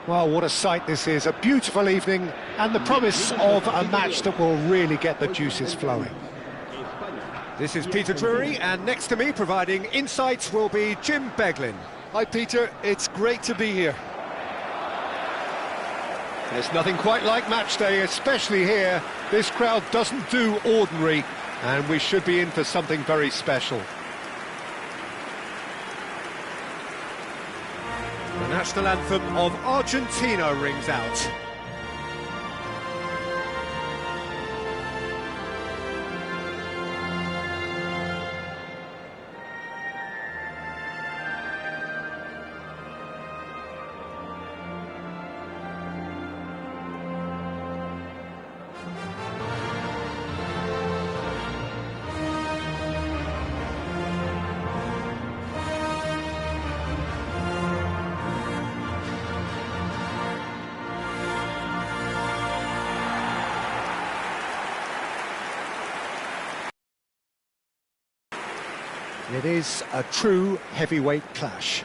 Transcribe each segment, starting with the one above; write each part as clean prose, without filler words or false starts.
Well, what a sight this is. A beautiful evening and the promise of a match that will really get the juices flowing. This is Peter Drury, and next to me providing insights will be Jim Beglin. Hi Peter, it's great to be here. There's nothing quite like match day, especially here. This crowd doesn't do ordinary, and we should be in for something very special. The national anthem of Argentina rings out. It is a true heavyweight clash.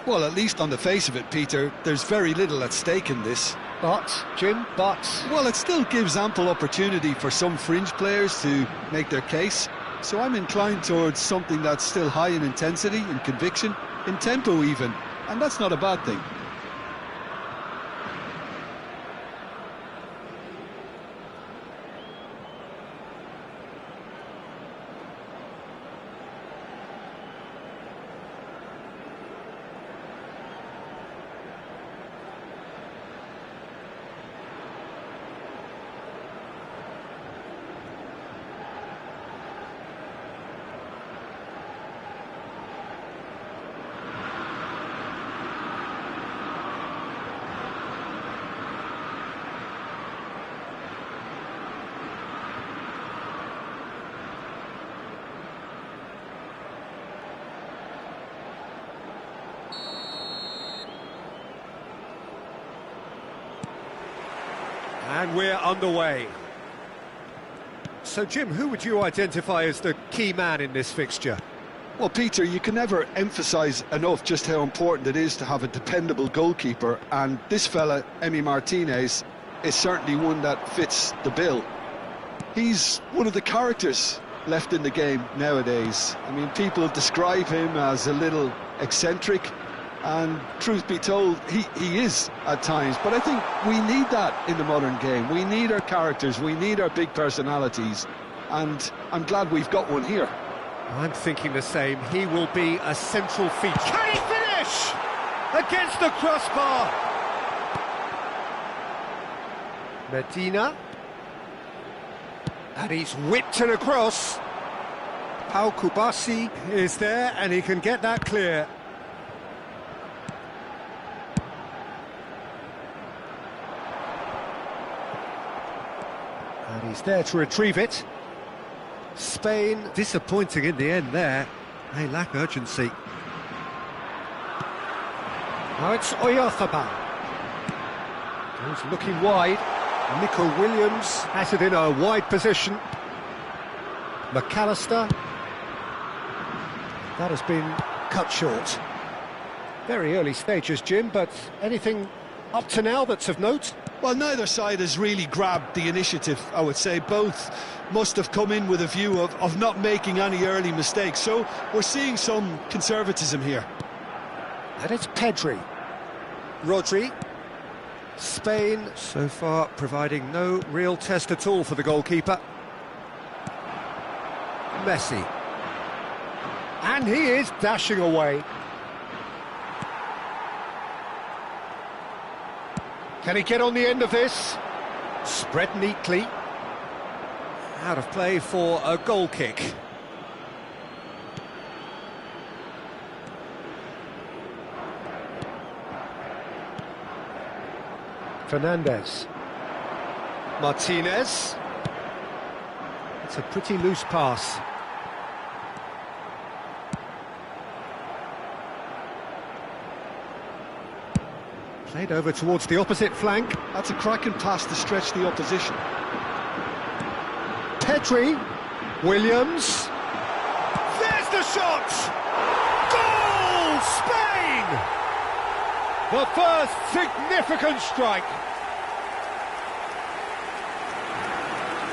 Well, at least on the face of it, Peter, there's very little at stake in this. But, Jim, Well, it still gives ample opportunity for some fringe players to make their case. So I'm inclined towards something that's still high in intensity, in conviction, in tempo even. And that's not a bad thing. And we're underway. So, Jim, who would you identify as the key man in this fixture? Well, Peter, you can never emphasise enough just how important it is to have a dependable goalkeeper, and this fella, Emi Martinez, is certainly one that fits the bill. He's one of the characters left in the game nowadays. I mean, people describe him as a little eccentric, and truth be told, he is at times, but I think we need that in the modern game. We need our characters, we need our big personalities, and I'm glad we've got one here. I'm thinking the same. He will be a central feature. Can he finish? Against the crossbar! Medina. And he's whipped it across. Pau Kubasi is there, and he can get that clear. And he's there to retrieve it. Spain disappointing in the end there. They lack urgency. Now it's Oyarzabal. He's looking wide. Nico Williams has it in a wide position. McAllister. That has been cut short. Very early stages, Jim, but anything up to now that's of note? Well, neither side has really grabbed the initiative, I would say. Both must have come in with a view of not making any early mistakes. So we're seeing some conservatism here. And it's Pedri. Rodri. Spain, so far, providing no real test at all for the goalkeeper. Messi. And he is dashing away. Can he get on the end of this? Spread neatly. Out of play for a goal kick. Fernandez. Martinez. It's a pretty loose pass. Played over towards the opposite flank. That's a cracking pass to stretch the opposition. Pedri. Williams. There's the shot! Goal! Spain! The first significant strike.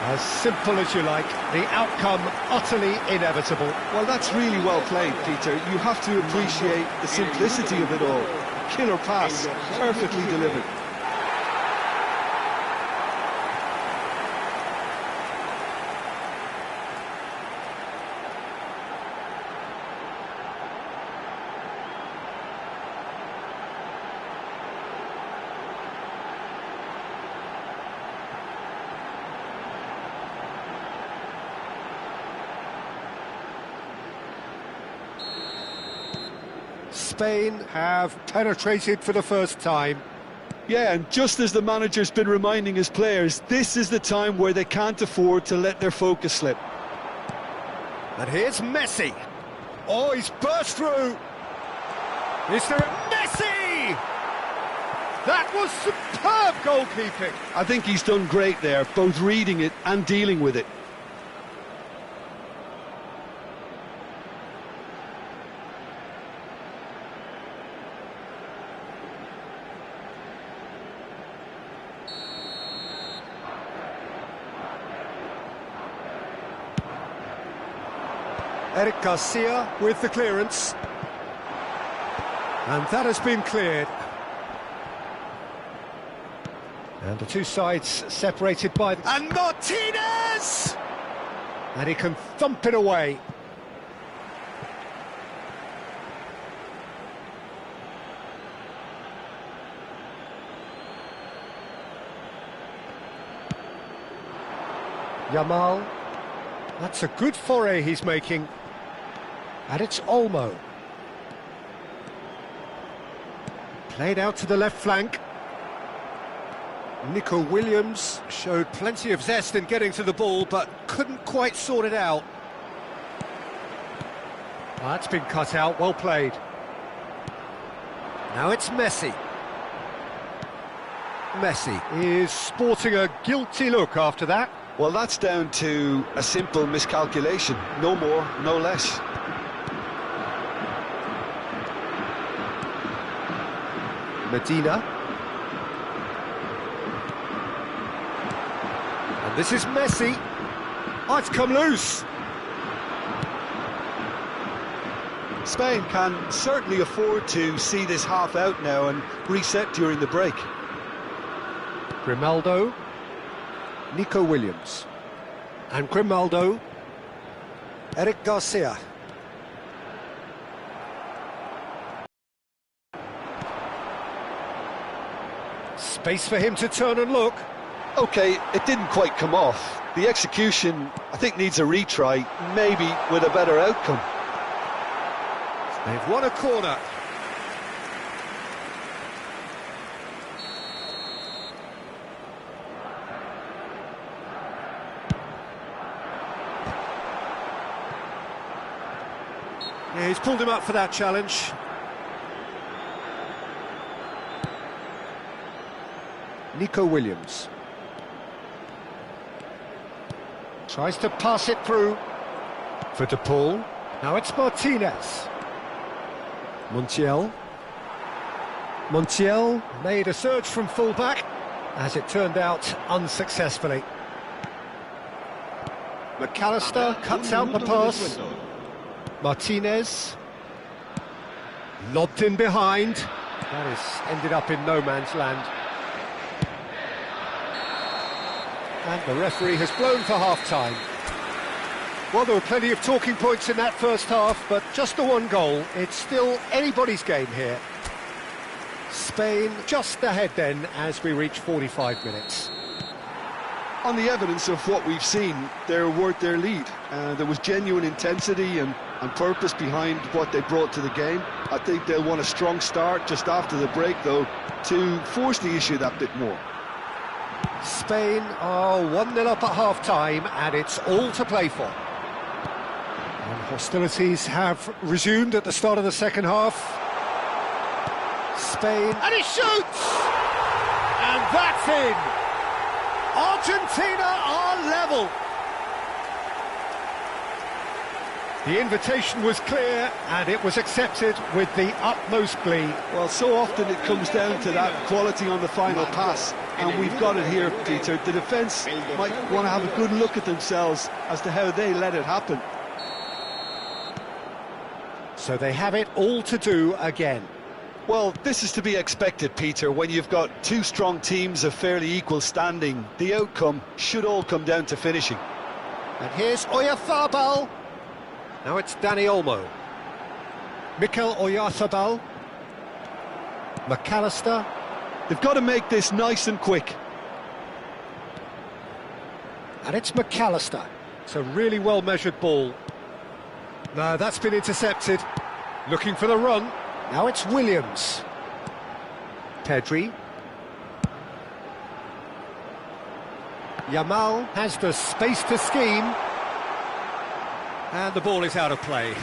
As simple as you like, the outcome utterly inevitable. Well, that's really well played, Peter. You have to appreciate the simplicity of it all. Killer pass, perfectly delivered. Spain have penetrated for the first time. Yeah, and just as the manager's been reminding his players, this is the time where they can't afford to let their focus slip. And here's Messi. Oh, he's burst through. Is there a Messi? That was superb goalkeeping. I think he's done great there, both reading it and dealing with it. Eric Garcia with the clearance. And that has been cleared. And the two sides separated by... And Martinez! And he can thump it away. Yamal. That's a good foray he's making. And it's Olmo. Played out to the left flank. Nico Williams showed plenty of zest in getting to the ball, but couldn't quite sort it out. That's been cut out, well played. Now it's Messi. Messi is sporting a guilty look after that. Well, that's down to a simple miscalculation. No more, no less. Medina. And this is Messi. Oh, it's come loose. Spain can certainly afford to see this half out now and reset during the break. Grimaldo. Nico Williams. And Grimaldo. Eric Garcia. Space for him to turn and look. OK, it didn't quite come off. The execution, I think, needs a retry, maybe with a better outcome. They've won a corner. Yeah, he's pulled him up for that challenge. Nico Williams. Tries to pass it through. For De Paul. Now it's Martinez. Montiel. Montiel made a surge from fullback, as it turned out unsuccessfully. McAllister cuts out the pass. Martinez. Lobbed in behind. That has ended up in no man's land. And the referee has blown for half-time. Well, there were plenty of talking points in that first half, but just the one goal. It's still anybody's game here. Spain just ahead then as we reach 45 minutes. On the evidence of what we've seen, they're worth their lead. There was genuine intensity and purpose behind what they brought to the game. I think they'll want a strong start just after the break, though, to force the issue that bit more. Spain are 1-0 up at half-time, and it's all to play for. And hostilities have resumed at the start of the second half. Spain, and he shoots! And that's in! Argentina are level! The invitation was clear, and it was accepted with the utmost glee. Well, so often it comes down to that quality on the final pass, and we've got it here, Peter. The defence might want to have a good look at themselves as to how they let it happen. So they have it all to do again. Well, this is to be expected, Peter. When you've got two strong teams of fairly equal standing, the outcome should all come down to finishing. And here's Oyarzabal. Now it's Dani Olmo. Mikel Oyarzabal. McAllister. They've got to make this nice and quick. And it's McAllister. It's a really well-measured ball. No, that's been intercepted. Looking for the run. Now it's Williams. Pedri. Yamal has the space to scheme. And the ball is out of play.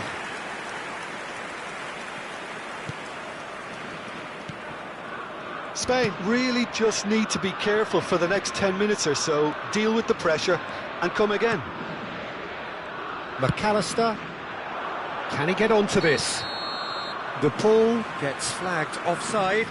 Spain really just need to be careful for the next 10 minutes or so, deal with the pressure and come again. McAllister. Can he get onto this? The ball Gets flagged offside.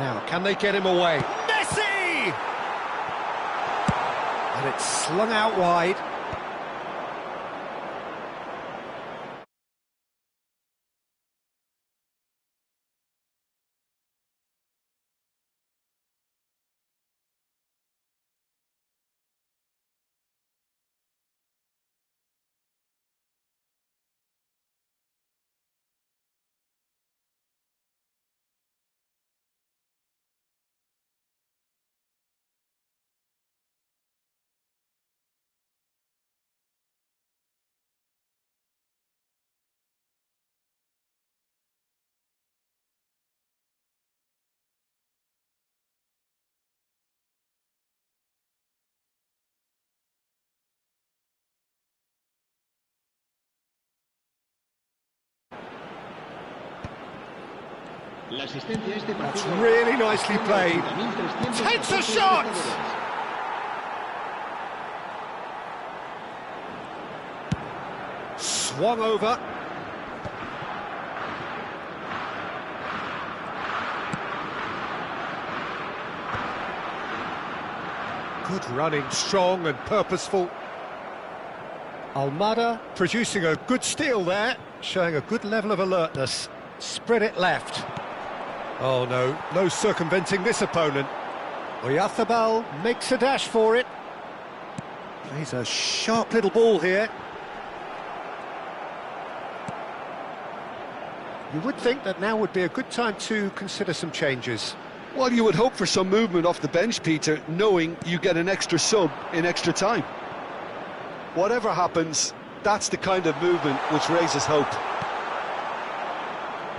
Now, can they get him away? Messi! And it's slung out wide. That's really nicely played. Takes a shot! Swung over. Good running, strong and purposeful. Almada producing a good steal there, showing a good level of alertness. Spread it left. Oh no, no circumventing this opponent. Oyarzabal makes a dash for it. Plays a sharp little ball here. You would think that now would be a good time to consider some changes. Well, you would hope for some movement off the bench, Peter, knowing you get an extra sub in extra time. Whatever happens, that's the kind of movement which raises hope.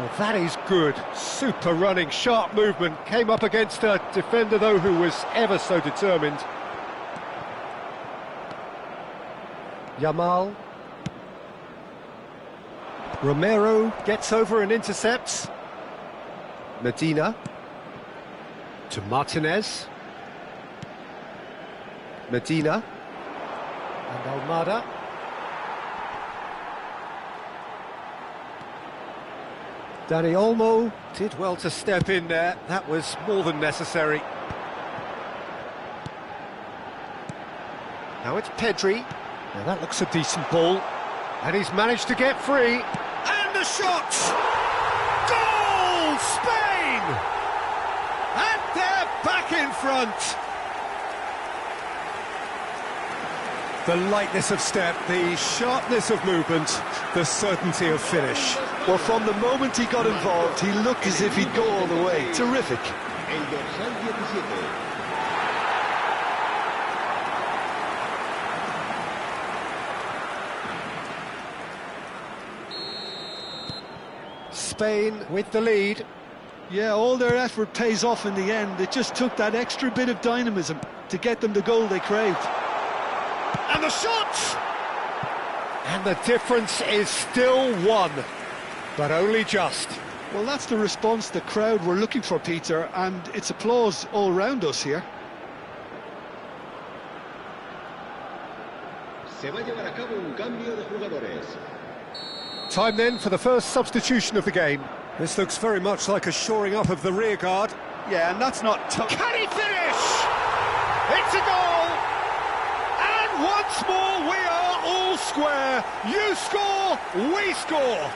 Well, that is good. Super running, sharp movement. Came up against a defender, though, who was ever so determined. Yamal. Romero gets over and intercepts. Medina. To Martinez. Medina. And Almada. Dani Olmo Did well to step in there. That was more than necessary. Now it's Pedri. Now that looks a decent ball. And he's managed to get free. And the shot! Goal! Spain! And they're back in front. The lightness of step, the sharpness of movement, the certainty of finish. Well, from the moment he got involved, he looked as if he'd go all the way. Terrific. Spain with the lead. Yeah, all their effort pays off in the end. It just took that extra bit of dynamism to get them the goal they craved. And the shot! And the difference is still one, but only just. Well, that's the response the crowd were looking for, Peter, and it's applause all round us here. Time then for the first substitution of the game. This looks very much like a shoring up of the rear guard. Yeah, and that's not tough. Can he finish? It's a goal! And once more we are all square. You score, we score.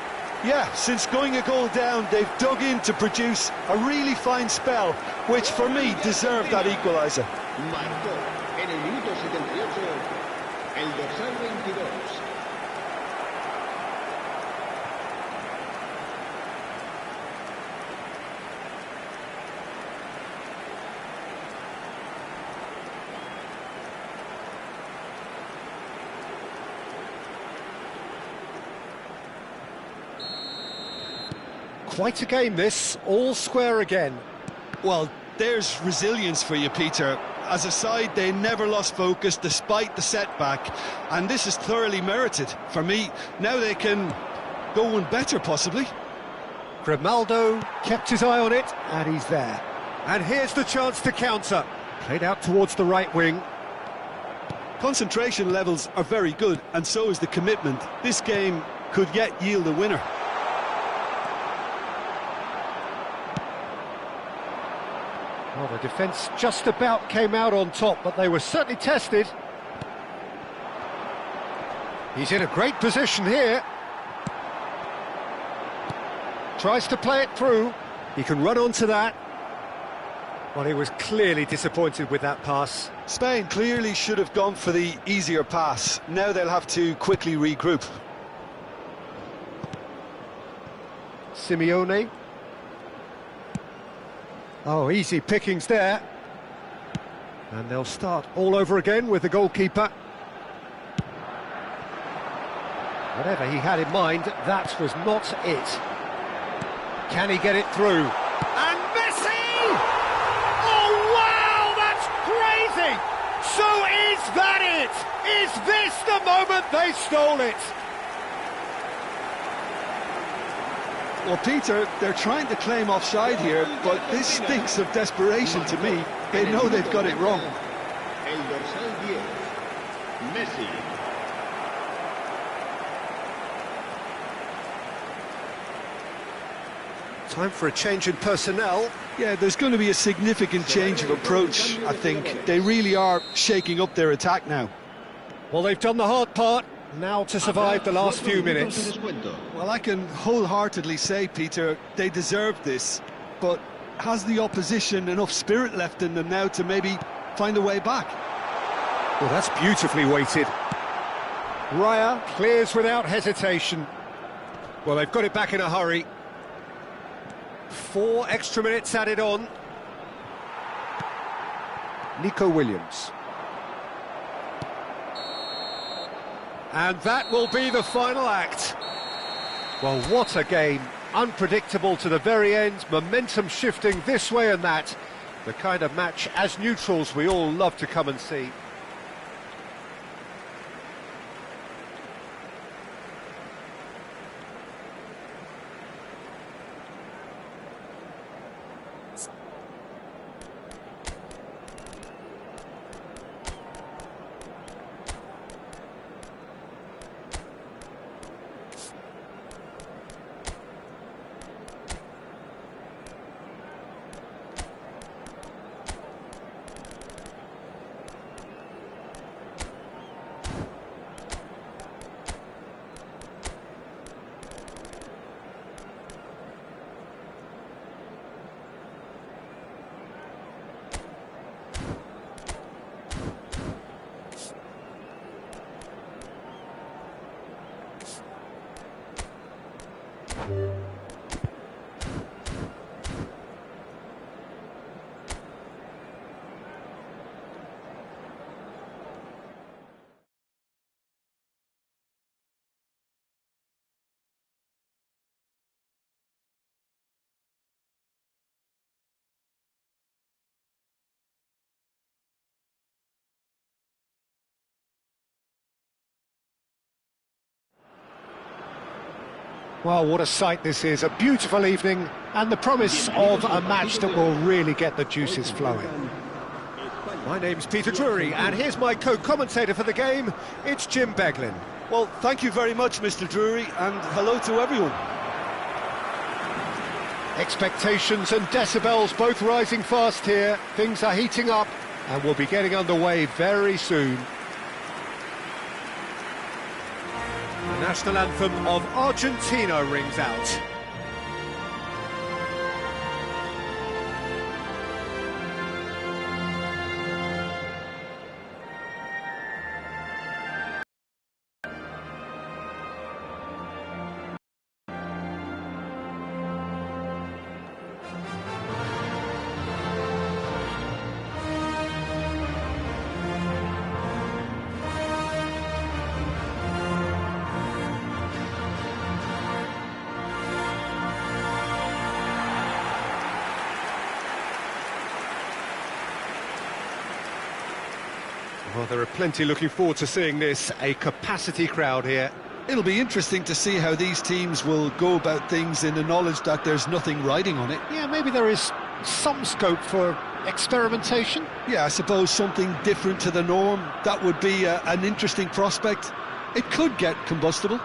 Yeah, since going a goal down, they've dug in to produce a really fine spell, which for me deserved that equaliser. Marcó en el minuto 78 el dorsal 22. Quite a game this, all square again. Well, there's resilience for you, Peter. As a side, they never lost focus despite the setback, and this is thoroughly merited. For me, now they can go one better, possibly. Grimaldo kept his eye on it, and he's there. And here's the chance to counter. Played out towards the right wing. Concentration levels are very good, and so is the commitment. This game could yet yield a winner. Well, the defence just about came out on top, but they were certainly tested. He's in a great position here. Tries to play it through. He can run onto that. Well, he was clearly disappointed with that pass. Spain clearly should have gone for the easier pass. Now they'll have to quickly regroup. Simeone. Oh, easy pickings there. And they'll start all over again with the goalkeeper. Whatever he had in mind, that was not it. Can he get it through? And Messi! Oh, wow, that's crazy! So is that it? Is this the moment they stole it? Well, Peter, they're trying to claim offside here, but this stinks of desperation to me. They know they've got it wrong. El dorsal 10, Messi. Time for a change in personnel. Yeah, there's going to be a significant change of approach, I think. They really are shaking up their attack now. Well, they've done the hard part. Now to survive the last few minutes. Well, I can wholeheartedly say, Peter, they deserve this, but has the opposition enough spirit left in them now to maybe find a way back? Well, that's beautifully weighted. Raya clears without hesitation. Well, they've got it back in a hurry. 4 extra minutes added on. Nico Williams. And that will be the final act. Well, what a game. Unpredictable to the very end, momentum shifting this way and that. The kind of match, as neutrals, we all love to come and see. Well, what a sight this is, a beautiful evening, and the promise of a match that will really get the juices flowing. My name's Peter Drury, and here's my co-commentator for the game, it's Jim Beglin. Well, thank you very much, Mr. Drury, and hello to everyone. Expectations and decibels both rising fast here, things are heating up, and we'll be getting underway very soon. The national anthem of Argentina rings out. Well, there are plenty looking forward to seeing this, a capacity crowd here. It'll be interesting to see how these teams will go about things in the knowledge that there's nothing riding on it. Yeah, maybe there is some scope for experimentation. Yeah, I suppose something different to the norm. That would be an interesting prospect. It could get combustible.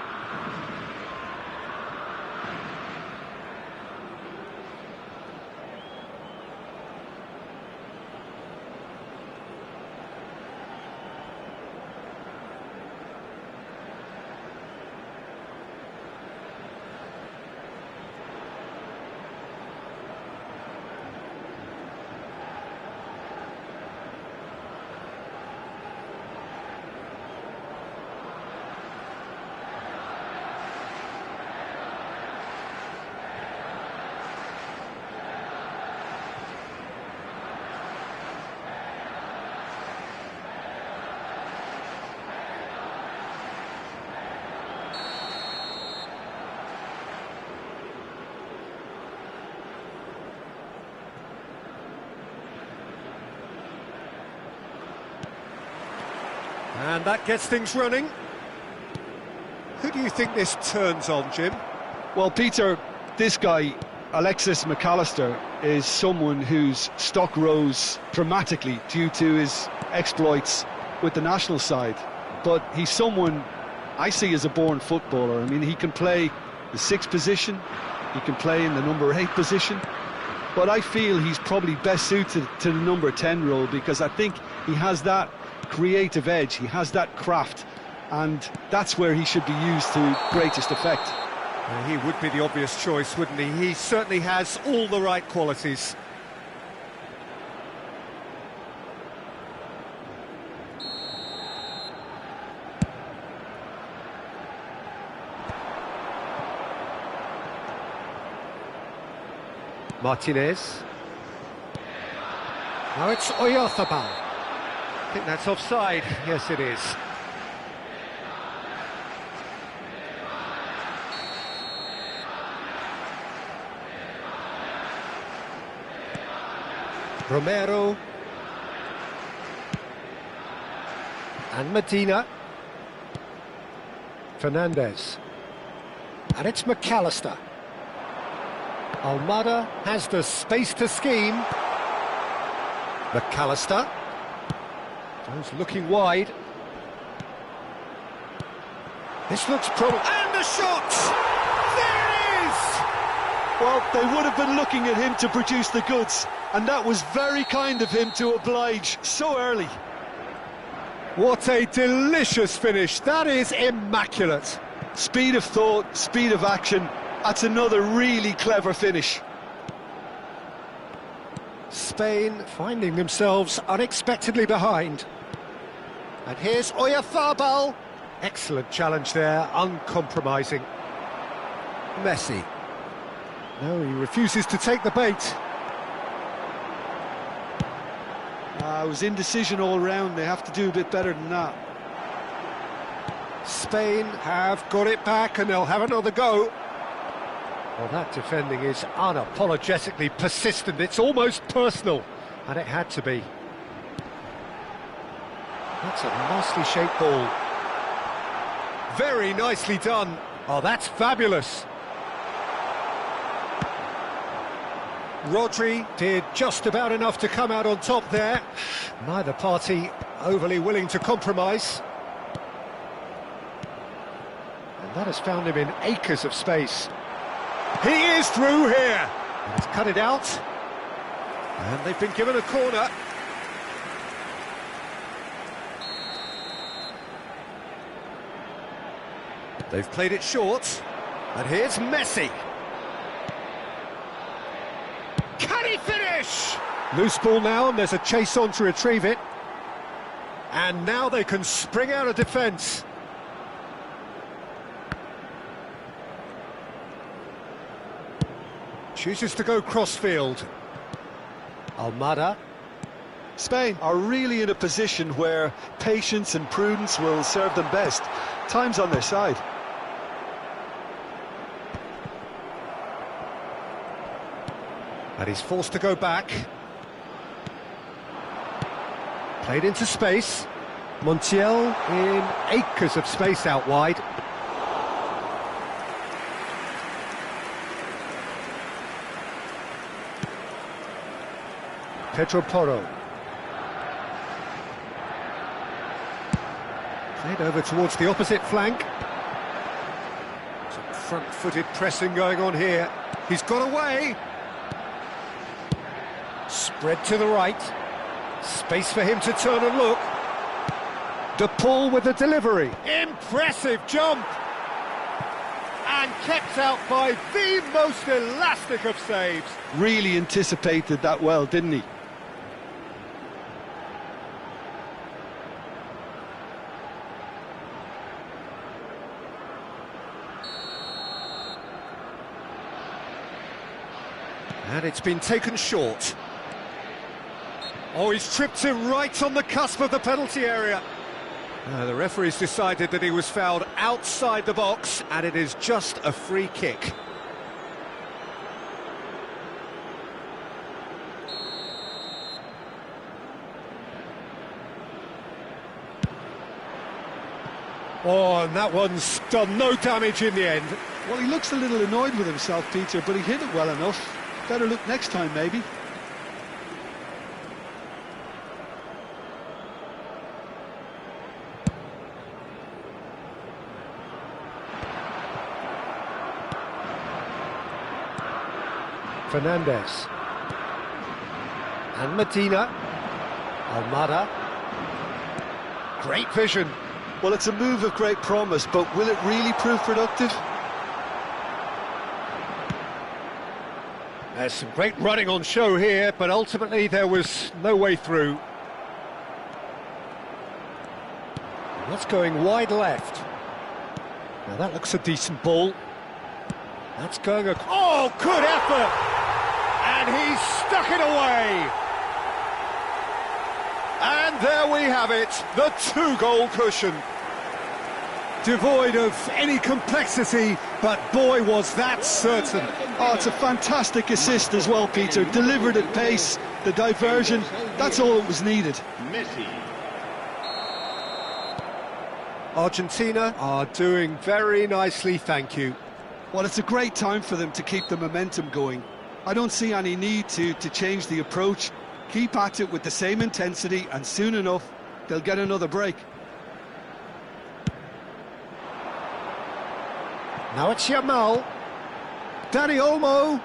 And that gets things running. Who do you think this turns on, Jim? Well, Peter, this guy, Alexis McAllister, is someone whose stock rose dramatically due to his exploits with the national side. But he's someone I see as a born footballer. I mean, he can play the 6th position, he can play in the number 8 position, but I feel he's probably best suited to the number 10 role because I think he has that creative edge, he has that craft, and that's where he should be used to greatest effect. Well, he would be the obvious choice, wouldn't he? He certainly has all the right qualities. Martinez. Now it's Oyarzabal. I think that's offside. Yes, it is. Romero. And Medina. Fernandez. And it's McAllister. Almada has the space to scheme. McAllister. Jones looking wide. This looks probable. And the shot! There it is! Well, they would have been looking at him to produce the goods, and that was very kind of him to oblige so early. What a delicious finish. That is immaculate. Speed of thought, speed of action. That's another really clever finish. Spain finding themselves unexpectedly behind. And here's Oyarzabal. Excellent challenge there, uncompromising. Messi. No, he refuses to take the bait. It was indecision all round. They have to do a bit better than that. Spain have got it back and they'll have another go. Well, that defending is unapologetically persistent. It's almost personal, and it had to be. That's a nicely shaped ball. Very nicely done. Oh, that's fabulous. Rodri did just about enough to come out on top there. Neither party overly willing to compromise. And that has found him in acres of space. He is through here! And he's cut it out. And they've been given a corner. They've played it short. And here's Messi. Can he finish? Loose ball now, and there's a chase on to retrieve it. And now they can spring out of defence. Chooses to go crossfield. Almada. Spain are really in a position where patience and prudence will serve them best. Time's on their side. And he's forced to go back. Played into space. Montiel in acres of space out wide. Pedro Porro. Played over towards the opposite flank. Some front-footed pressing going on here. He's got away. Spread to the right. Space for him to turn and look. De Paul with the delivery. Impressive jump! And kept out by the most elastic of saves. Really anticipated that well, didn't he? And it's been taken short. Oh, he's tripped him right on the cusp of the penalty area. The referee's decided that he was fouled outside the box, and it is just a free kick. Oh, and that one's done no damage in the end. Well, he looks a little annoyed with himself, Peter, but he hit it well enough. Better look next time, maybe. Fernandez. And Medina. Almada. Great vision. Well, it's a move of great promise, but will it really prove productive? There's some great running on show here, but ultimately there was no way through. And that's going wide left. Now that looks a decent ball. That's going a... Oh, good effort! And he's stuck it away! And there we have it, the two-goal cushion. Devoid of any complexity, but boy was that certain. Oh, it's a fantastic assist as well, Peter. Delivered at pace, the diversion, that's all that was needed. Messi. Argentina are doing very nicely, thank you. Well, it's a great time for them to keep the momentum going. I don't see any need to change the approach. Keep at it with the same intensity, and soon enough, they'll get another break. Now it's Yamal. Dani Olmo.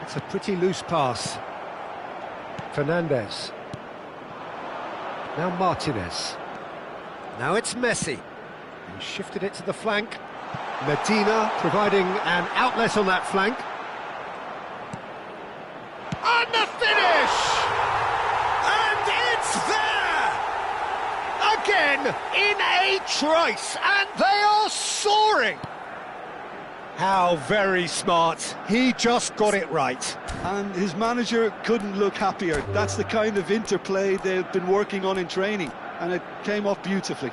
It's a pretty loose pass. Fernandez. Now Martinez. Now it's Messi. He shifted it to the flank. Medina providing an outlet on that flank. And the finish! And it's there! Again, in a trice, and they are soaring! How very smart. He just got it right. And his manager couldn't look happier. That's the kind of interplay they've been working on in training, and it came off beautifully.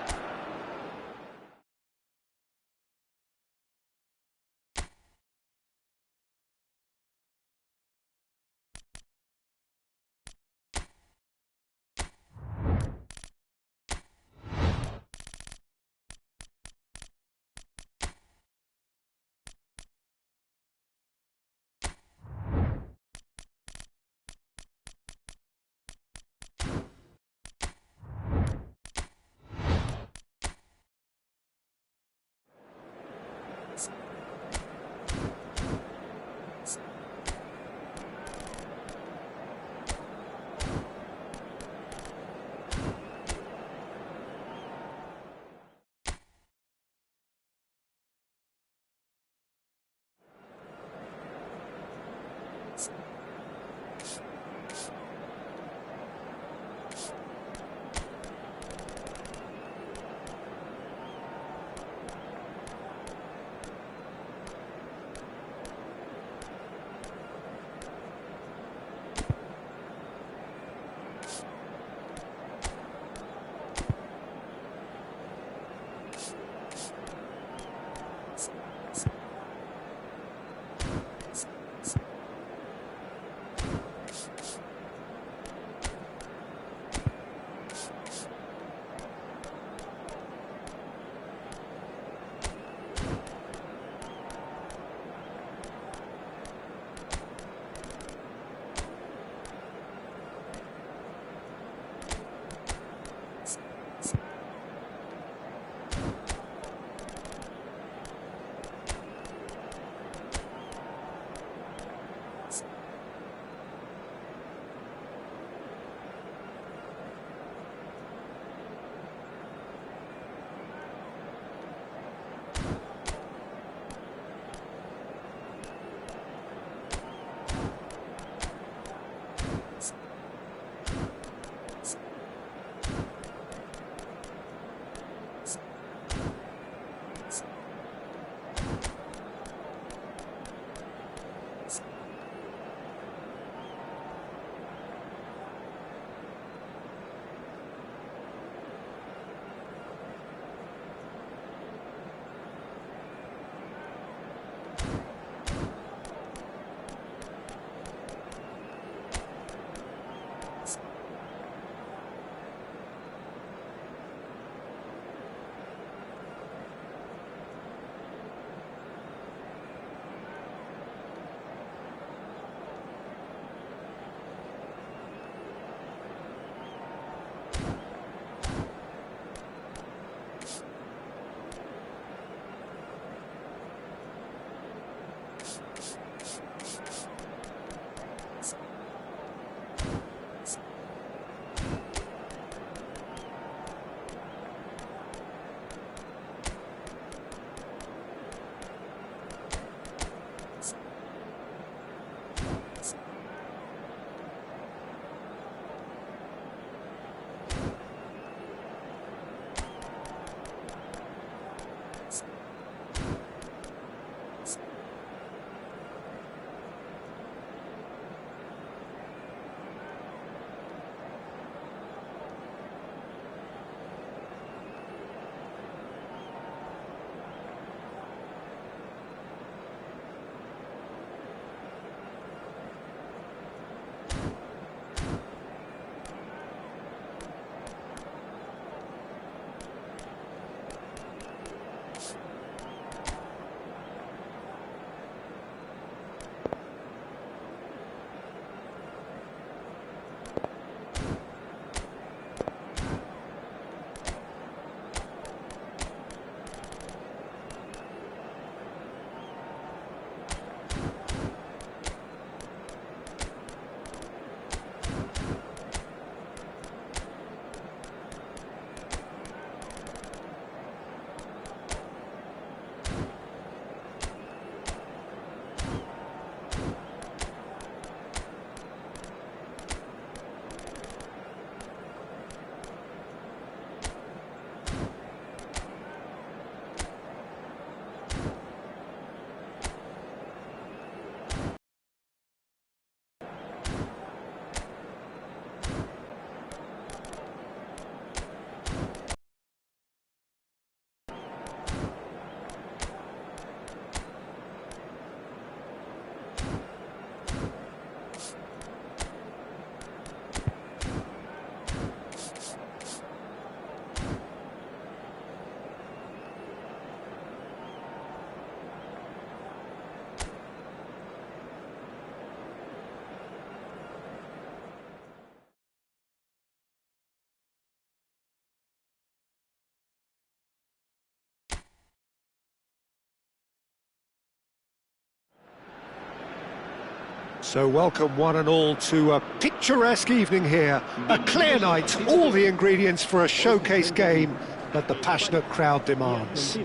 So welcome one and all to a picturesque evening here. A clear night, all the ingredients for a showcase game that the passionate crowd demands.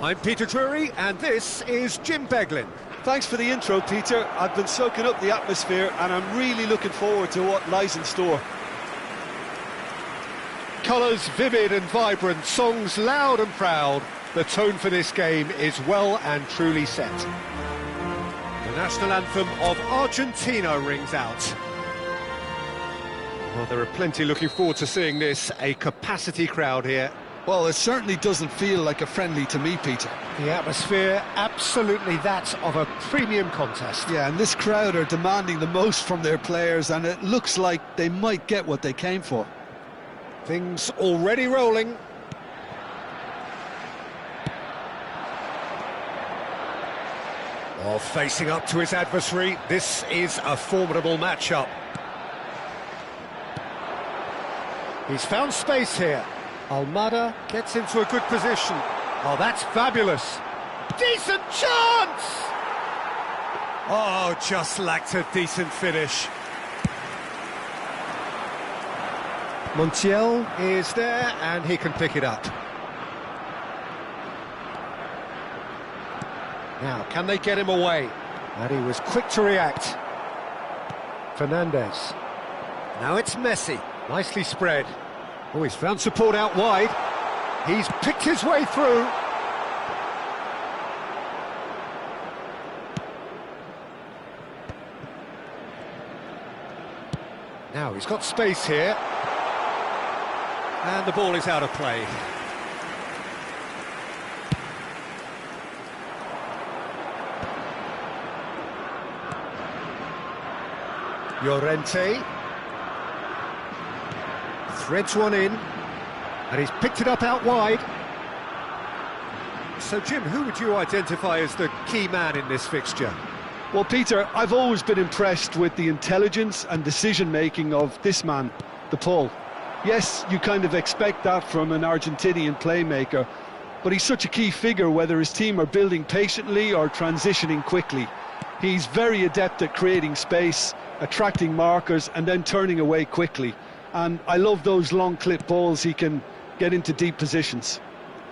I'm Peter Drury and this is Jim Beglin. Thanks for the intro, Peter. I've been soaking up the atmosphere and I'm really looking forward to what lies in store. Colours vivid and vibrant, songs loud and proud. The tone for this game is well and truly set. The national anthem of Argentina rings out. Well, there are plenty looking forward to seeing this, a capacity crowd here. Well, it certainly doesn't feel like a friendly to me, Peter. The atmosphere, absolutely that of a premium contest. Yeah, and this crowd are demanding the most from their players, and it looks like they might get what they came for. Things already rolling. Oh, facing up to his adversary, this is a formidable matchup. He's found space here. Almada gets into a good position. Oh, that's fabulous. Decent chance! Oh, just lacked a decent finish. Montiel is there, and he can pick it up. Now, can they get him away? And he was quick to react. Fernandez. Now it's Messi. Nicely spread. Oh, he's found support out wide. He's picked his way through. Now he's got space here. And the ball is out of play. Llorente threads one in, and he's picked it up out wide. So, Jim, who would you identify as the key man in this fixture? Well, Peter, I've always been impressed with the intelligence and decision-making of this man, the Paul. Yes, you kind of expect that from an Argentinian playmaker, but he's such a key figure whether his team are building patiently or transitioning quickly. He's very adept at creating space, attracting markers and then turning away quickly. And I love those long clip balls he can get into deep positions.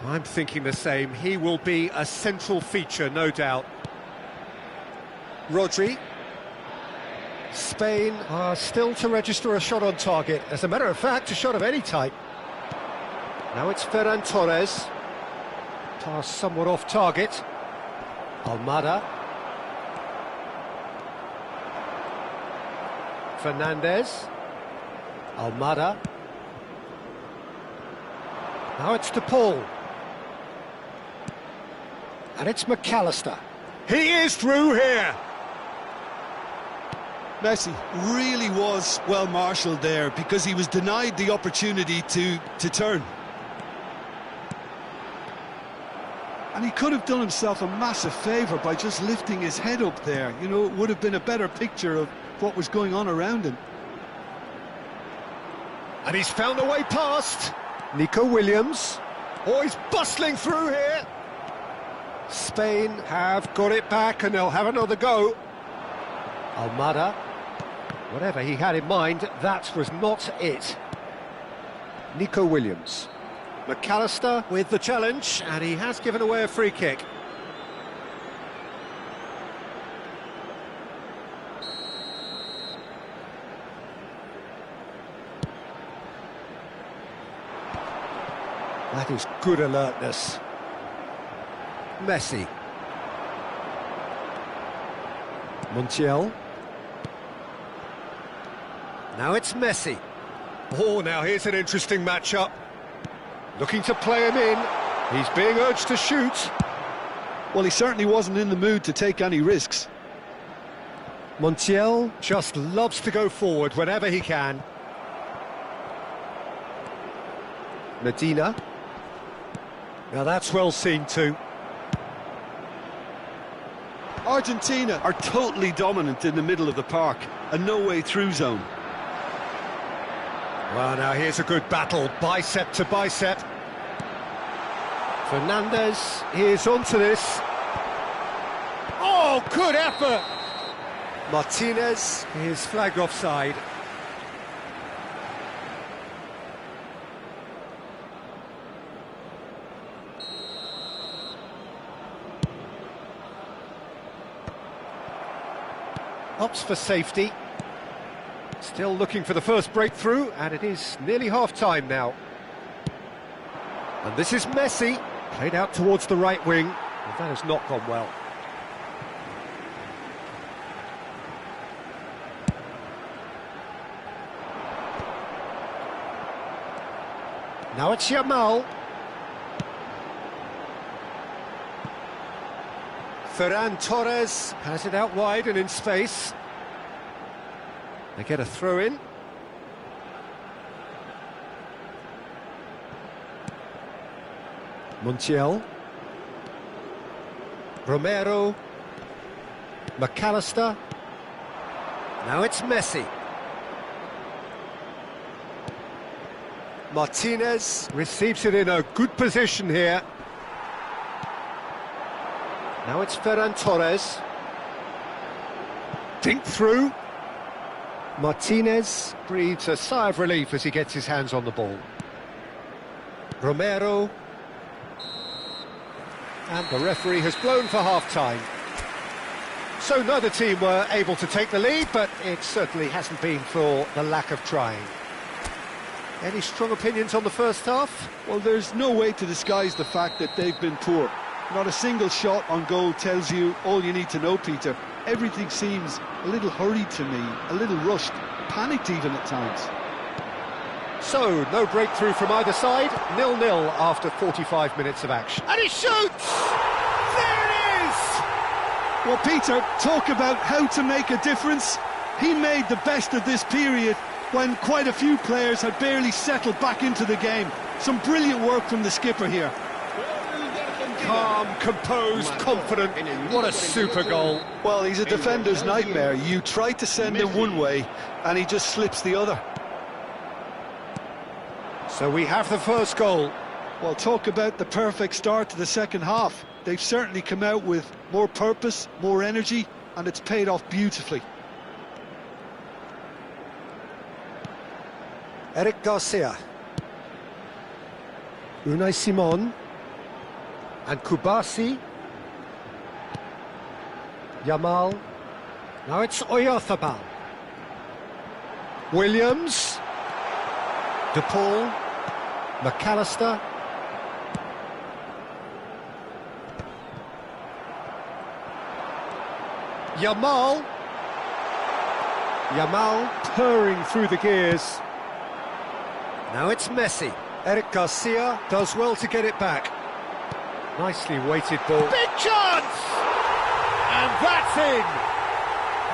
I'm thinking the same. He will be a central feature, no doubt. Rodri. Spain are still to register a shot on target. As a matter of fact, a shot of any type. Now it's Ferran Torres. Pass somewhat off target. Almada. Fernandez. Almada. Now it's to Paul. And it's McAllister. He is through here. Messi really was well marshalled there because he was denied the opportunity to turn. And he could have done himself a massive favour by just lifting his head up there. You know, it would have been a better picture of what was going on around him. And he's found a way past. Nico Williams. Oh, he's bustling through here. Spain have got it back and they'll have another go. Almada. Whatever he had in mind, that was not it. Nico Williams. McAllister with the challenge, and he has given away a free kick. That is good alertness. Messi. Montiel. Now it's Messi. Oh, now here's an interesting matchup. Looking to play him in. He's being urged to shoot. Well, he certainly wasn't in the mood to take any risks. Montiel just loves to go forward whenever he can. Medina. Now that's well seen too. Argentina are totally dominant in the middle of the park, a no-way-through zone. Well, now here's a good battle, bicep to bicep. Fernandez is onto this. Oh, good effort! Martinez is flagged offside. Opts for safety. Still looking for the first breakthrough, and it is nearly half-time now. And this is Messi, played out towards the right wing, and that has not gone well. Now it's Yamal. Ferran Torres has it out wide and in space. They get a throw in. Montiel. Romero. McAllister. Now it's Messi. Martinez receives it in a good position here. Now it's Ferran Torres. Dink through. Martinez breathes a sigh of relief as he gets his hands on the ball. Romero. And the referee has blown for half-time. So neither team were able to take the lead, but it certainly hasn't been for the lack of trying. Any strong opinions on the first half? Well, there's no way to disguise the fact that they've been poor. Not a single shot on goal tells you all you need to know, Peter. Everything seems a little hurried to me, a little rushed, panicked even at times. So, no breakthrough from either side, 0-0 after 45 minutes of action. And he shoots! There it is! Well, Peter, talk about how to make a difference. He made the best of this period when quite a few players had barely settled back into the game. Some brilliant work from the skipper here. Calm, composed, confident. What a super goal. Well, he's a defender's nightmare. You try to send him one way, and he just slips the other. So we have the first goal. Well, talk about the perfect start to the second half. They've certainly come out with more purpose, more energy, and it's paid off beautifully. Eric Garcia. Unai Simon. And Kubasi. Yamal. Now it's Oyarzabal. Williams. De Paul. McAllister. Yamal. Yamal purring through the gears. Now it's Messi. Eric Garcia does well to get it back. Nicely weighted ball. Big chance! And that's in!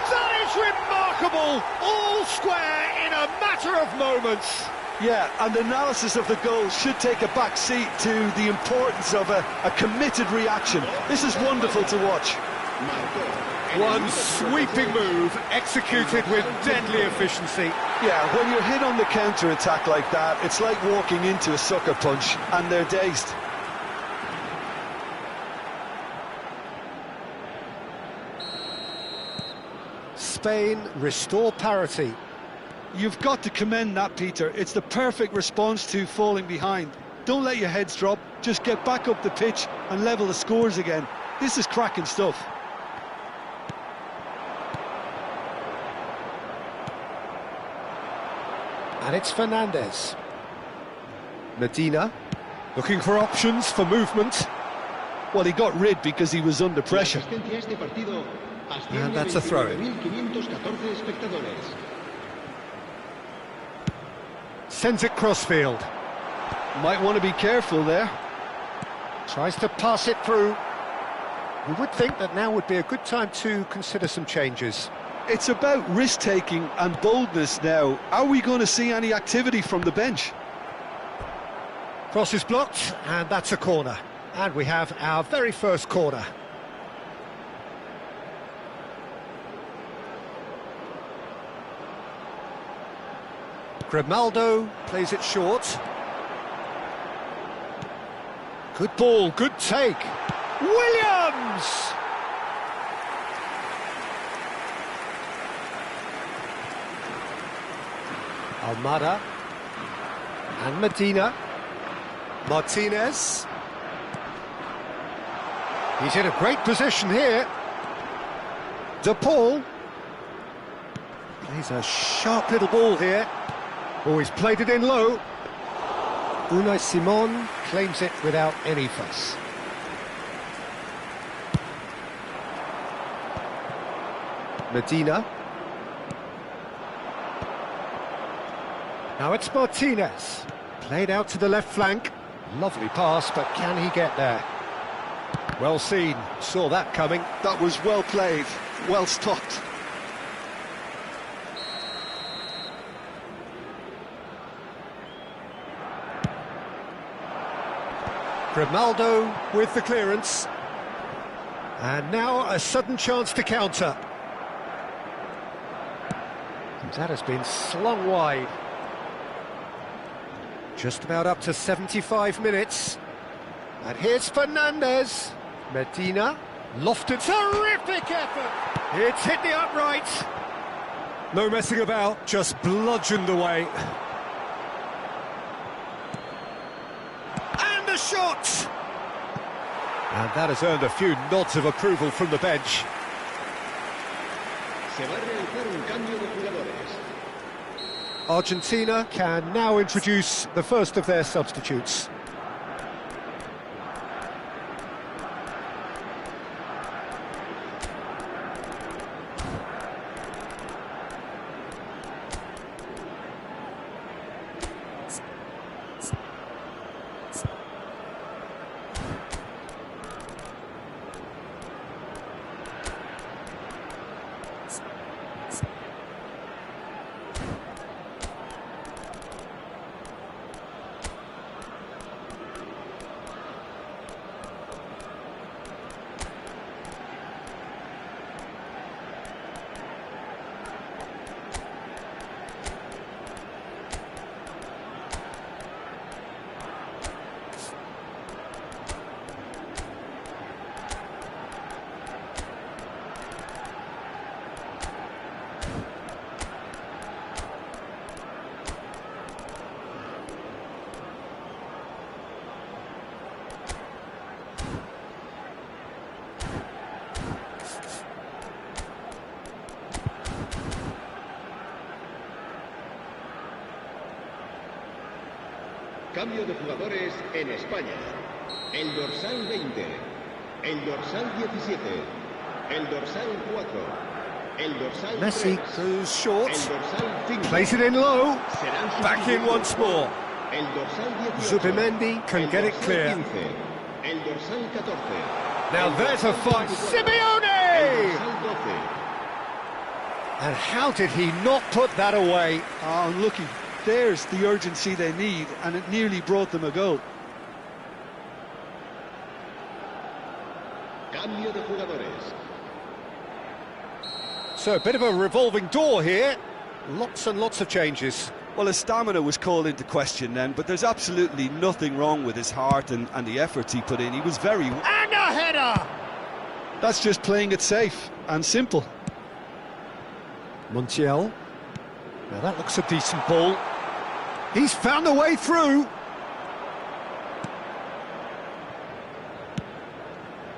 That is remarkable! All square in a matter of moments. Yeah, and analysis of the goal should take a back seat to the importance of a committed reaction. This is wonderful to watch. One sweeping move, executed with deadly efficiency. Yeah, when you're hit on the counter-attack like that, it's like walking into a sucker punch, and they're dazed. Spain restore parity. You've got to commend that, Peter. It's the perfect response to falling behind. Don't let your heads drop, just get back up the pitch and level the scores again. This is cracking stuff. And it's Fernandez. Medina, looking for options for movement. Well, he got rid because he was under pressure. And that's a throw-in. Sends it crossfield. Might want to be careful there. Tries to pass it through. You would think that now would be a good time to consider some changes. It's about risk-taking and boldness now. Are we going to see any activity from the bench? Cross is blocked, and that's a corner. And we have our very first corner. Grimaldo plays it short. Good ball, good take. Williams! Almada. And Medina. Martinez. He's in a great position here. De Paul. Plays a sharp little ball here. Oh, he's played it in low. Unai Simon claims it without any fuss. Medina. Now it's Martinez. Played out to the left flank. Lovely pass, but can he get there? Well seen. Saw that coming. That was well played, well stopped. Grimaldo with the clearance. And now a sudden chance to counter. And that has been slung wide. Just about up to 75 minutes. And here's Fernandez. Medina. Lofted. Terrific effort! It's hit the upright. No messing about, just bludgeoned away. And a shot! And that has earned a few nods of approval from the bench. Se va a realizar un cambio de jugadores. Argentina can now introduce the first of their substitutes. Cambio de jugadores en España. El dorsal 20, el dorsal 17, el dorsal 4, el dorsal Messi 3, goes short, el dorsal 5. plays it in low, Serán back in once more. El dorsal 18. Zubimendi can el get it dorsal clear. 15, el dorsal 14. Now there's a fight. El Simeone! dorsal 12. And how did he not put that away? Oh, looky, there's the urgency they need, and it nearly brought them a goal. Cambio de jugadores. So a bit of a revolving door here. Lots and lots of changes. Well, his stamina was called into question then, but there's absolutely nothing wrong with his heart and the efforts he put in. He was very... And a header! That's just playing it safe and simple. Montiel. Now that looks a decent ball. He's found a way through.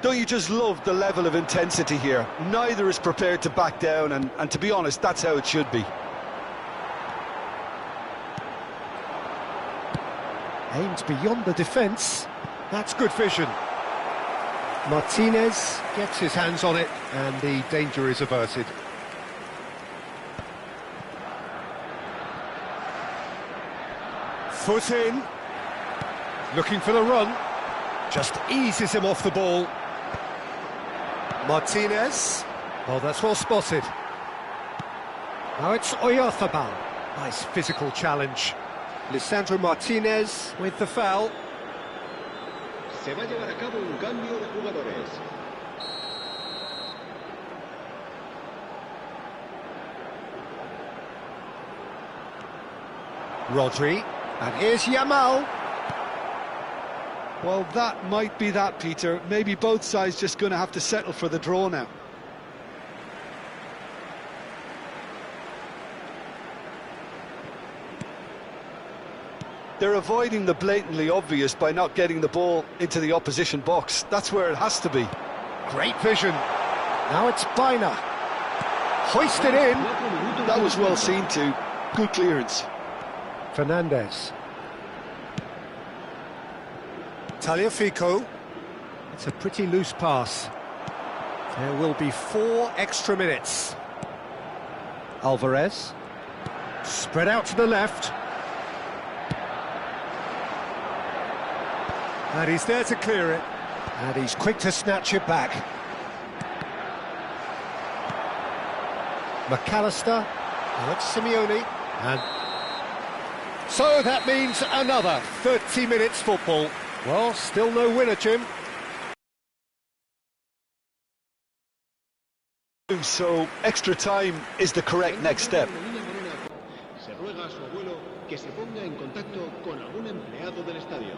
Don't you just love the level of intensity here? Neither is prepared to back down, and to be honest, that's how it should be. Aimed beyond the defence. That's good vision. Martinez gets his hands on it, and the danger is averted. Foot in. Looking for the run. Just eases him off the ball. Martinez. Oh, that's well spotted. Now it's Oyarzabal. Nice physical challenge. Lisandro Martinez with the foul. Se va a llevar a cabo un cambio de jugadores. Rodri. And here's Yamal. Well, that might be that, Peter. Maybe both sides just going to have to settle for the draw now. They're avoiding the blatantly obvious by not getting the ball into the opposition box. That's where it has to be. Great vision. Now it's Biner. Hoisted in. That was well seen too. Good clearance. Fernandez. Tagliafico. It's a pretty loose pass. There will be 4 extra minutes. Alvarez. Spread out to the left. And he's there to clear it. And he's quick to snatch it back. McAllister. Now it's Simeone. And so that means another 30 minutes football. Well, still no winner, Jim. So extra time is the correct next step. Se ruega a su abuelo que se ponga en contacto con algún empleado del estadio.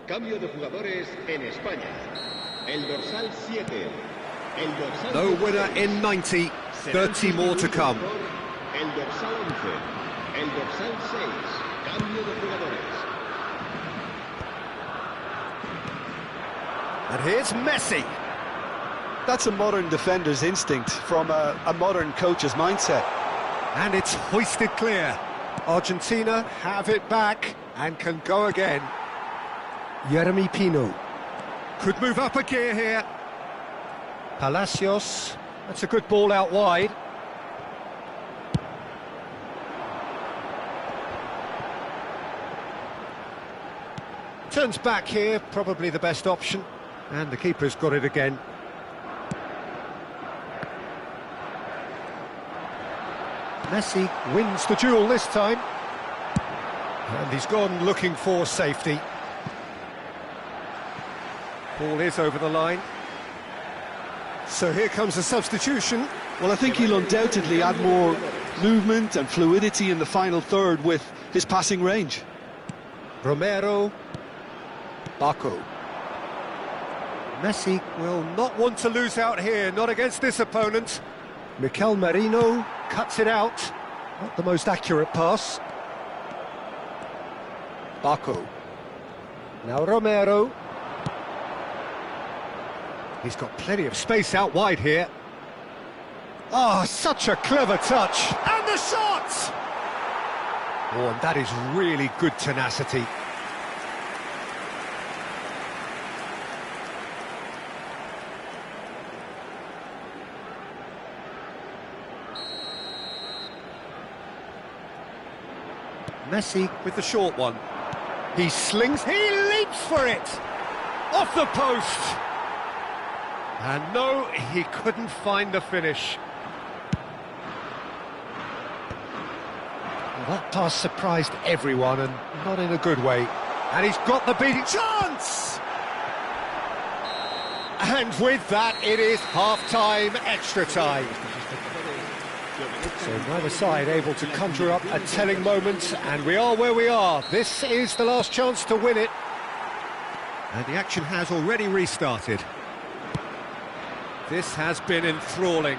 Cambio de jugadores en España. El dorsal 7. El dorsal No winner in 90. 30 more to come. El dorsal 11. El dorsal 6. Cambio de jugadores. And here's Messi. That's a modern defender's instinct from a modern coach's mindset. And it's hoisted clear. Argentina have it back and can go again. Jeremy Pino. Could move up a gear here. Palacios. That's a good ball out wide. Turns back here, probably the best option. And the keeper's got it again. Messi wins the duel this time. And he's gone looking for safety. Ball is over the line. So here comes a substitution. Well, I think he'll undoubtedly add more movement and fluidity in the final third with his passing range. Romero. Baco. Messi will not want to lose out here, not against this opponent. Mikel Merino cuts it out. Not the most accurate pass. Baco. Now Romero. He's got plenty of space out wide here. Oh, such a clever touch. And the shot! Oh, and that is really good tenacity. Messi with the short one. He slings, he leaps for it! Off the post! And no, he couldn't find the finish. Well, that pass surprised everyone, and not in a good way. And he's got the beating chance! And with that, it is half-time, extra time. So neither side able to conjure up a telling moment, and we are where we are. This is the last chance to win it. And the action has already restarted. This has been enthralling.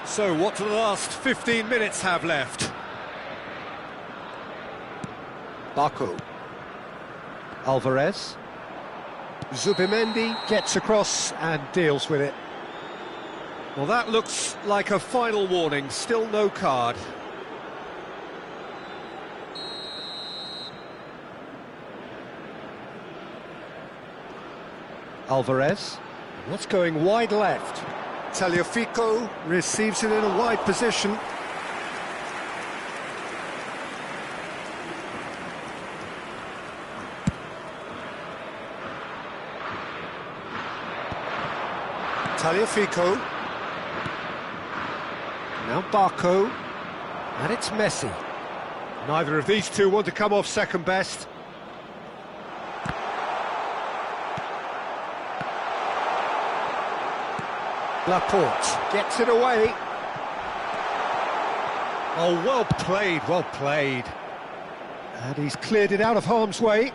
So what do the last 15 minutes have left? Baku. Alvarez. Zubimendi gets across and deals with it. Well, that looks like a final warning. Still no card. Alvarez. That's going wide left. Tagliafico receives it in a wide position. Tagliafico. Now Barco. And it's Messi. Neither of these two want to come off second best. Laporte gets it away. Oh, well played, well played. And he's cleared it out of harm's way.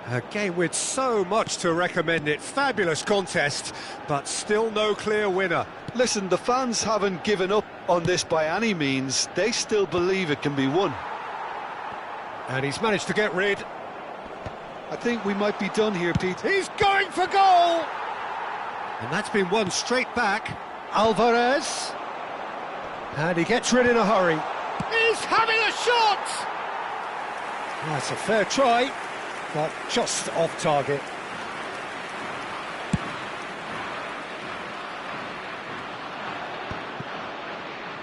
A game with so much to recommend it. Fabulous contest, but still no clear winner. Listen, the fans haven't given up on this by any means. They still believe it can be won. And he's managed to get rid. I think we might be done here, Pete. He's going for goal! And that's been won straight back. Alvarez. And he gets rid in a hurry. He's having a shot! That's a fair try, but just off target.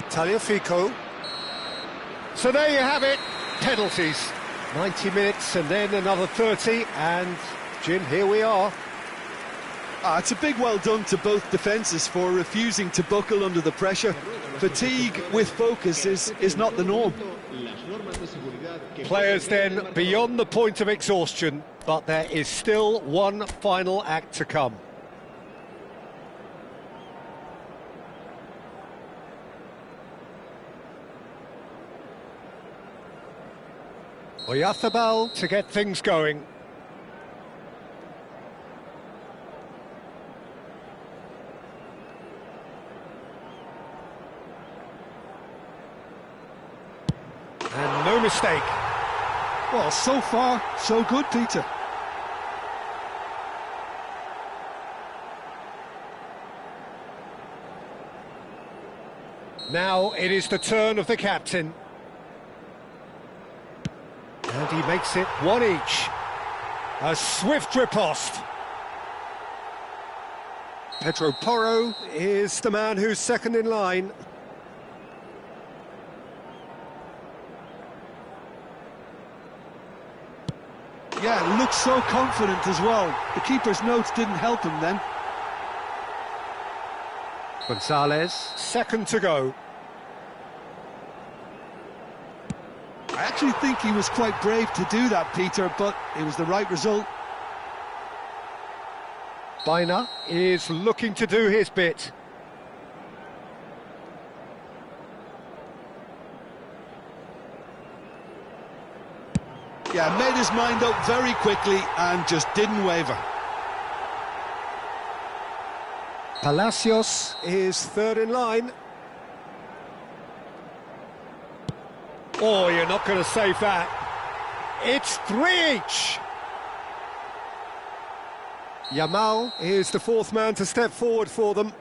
Tagliafico. So there you have it, penalties. 90 minutes and then another 30, and Jim, here we are. It's a big well done to both defences for refusing to buckle under the pressure. Fatigue with focus is not the norm. Players then beyond the point of exhaustion, but there is still one final act to come. Oyarzábal to get things going. And no mistake. Well, so far, so good, Peter. Now it is the turn of the captain. And he makes it one each. A swift riposte. Pedro Porro is the man who's second in line. Yeah, looks so confident as well. The keeper's notes didn't help him then. Gonzalez, second to go. I actually think he was quite brave to do that, Peter, but it was the right result. Baena is looking to do his bit. Yeah, made his mind up very quickly and just didn't waver. Palacios is third in line. Oh, you're not going to save that. It's three each. Yamal is the fourth man to step forward for them.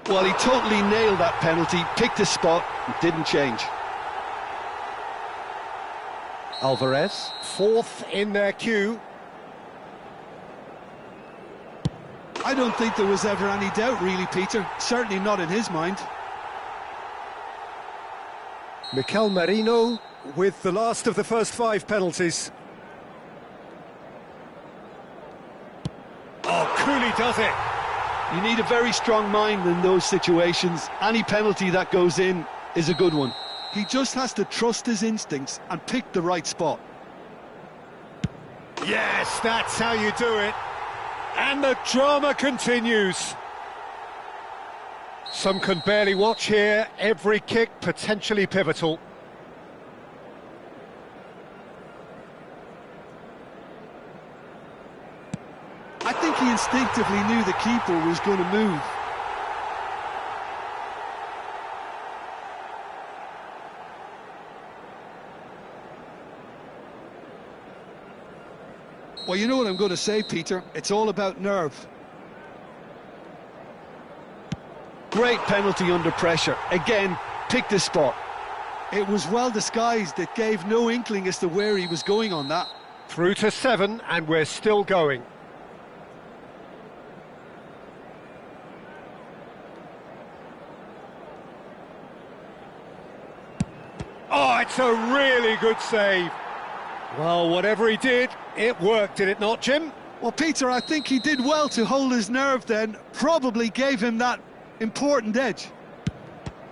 Well, he totally nailed that penalty, picked a spot, and didn't change. Alvarez, fourth in their queue. I don't think there was ever any doubt, really, Peter. Certainly not in his mind. Mikel Merino with the last of the first 5 penalties. Oh, Cooley does it. You need a very strong mind in those situations. Any penalty that goes in is a good one. He just has to trust his instincts and pick the right spot. Yes, that's how you do it. And the drama continues. Some can barely watch here. Every kick potentially pivotal. I think he instinctively knew the keeper was going to move. Well, you know what I'm going to say, Peter. It's all about nerve. Great penalty under pressure. Again, picked his spot. It was well disguised. It gave no inkling as to where he was going on that. Through to 7, and we're still going. Oh, it's a really good save. Well, whatever he did, it worked, did it not, Jim? Well, Peter, I think he did well to hold his nerve then. Probably gave him that important edge.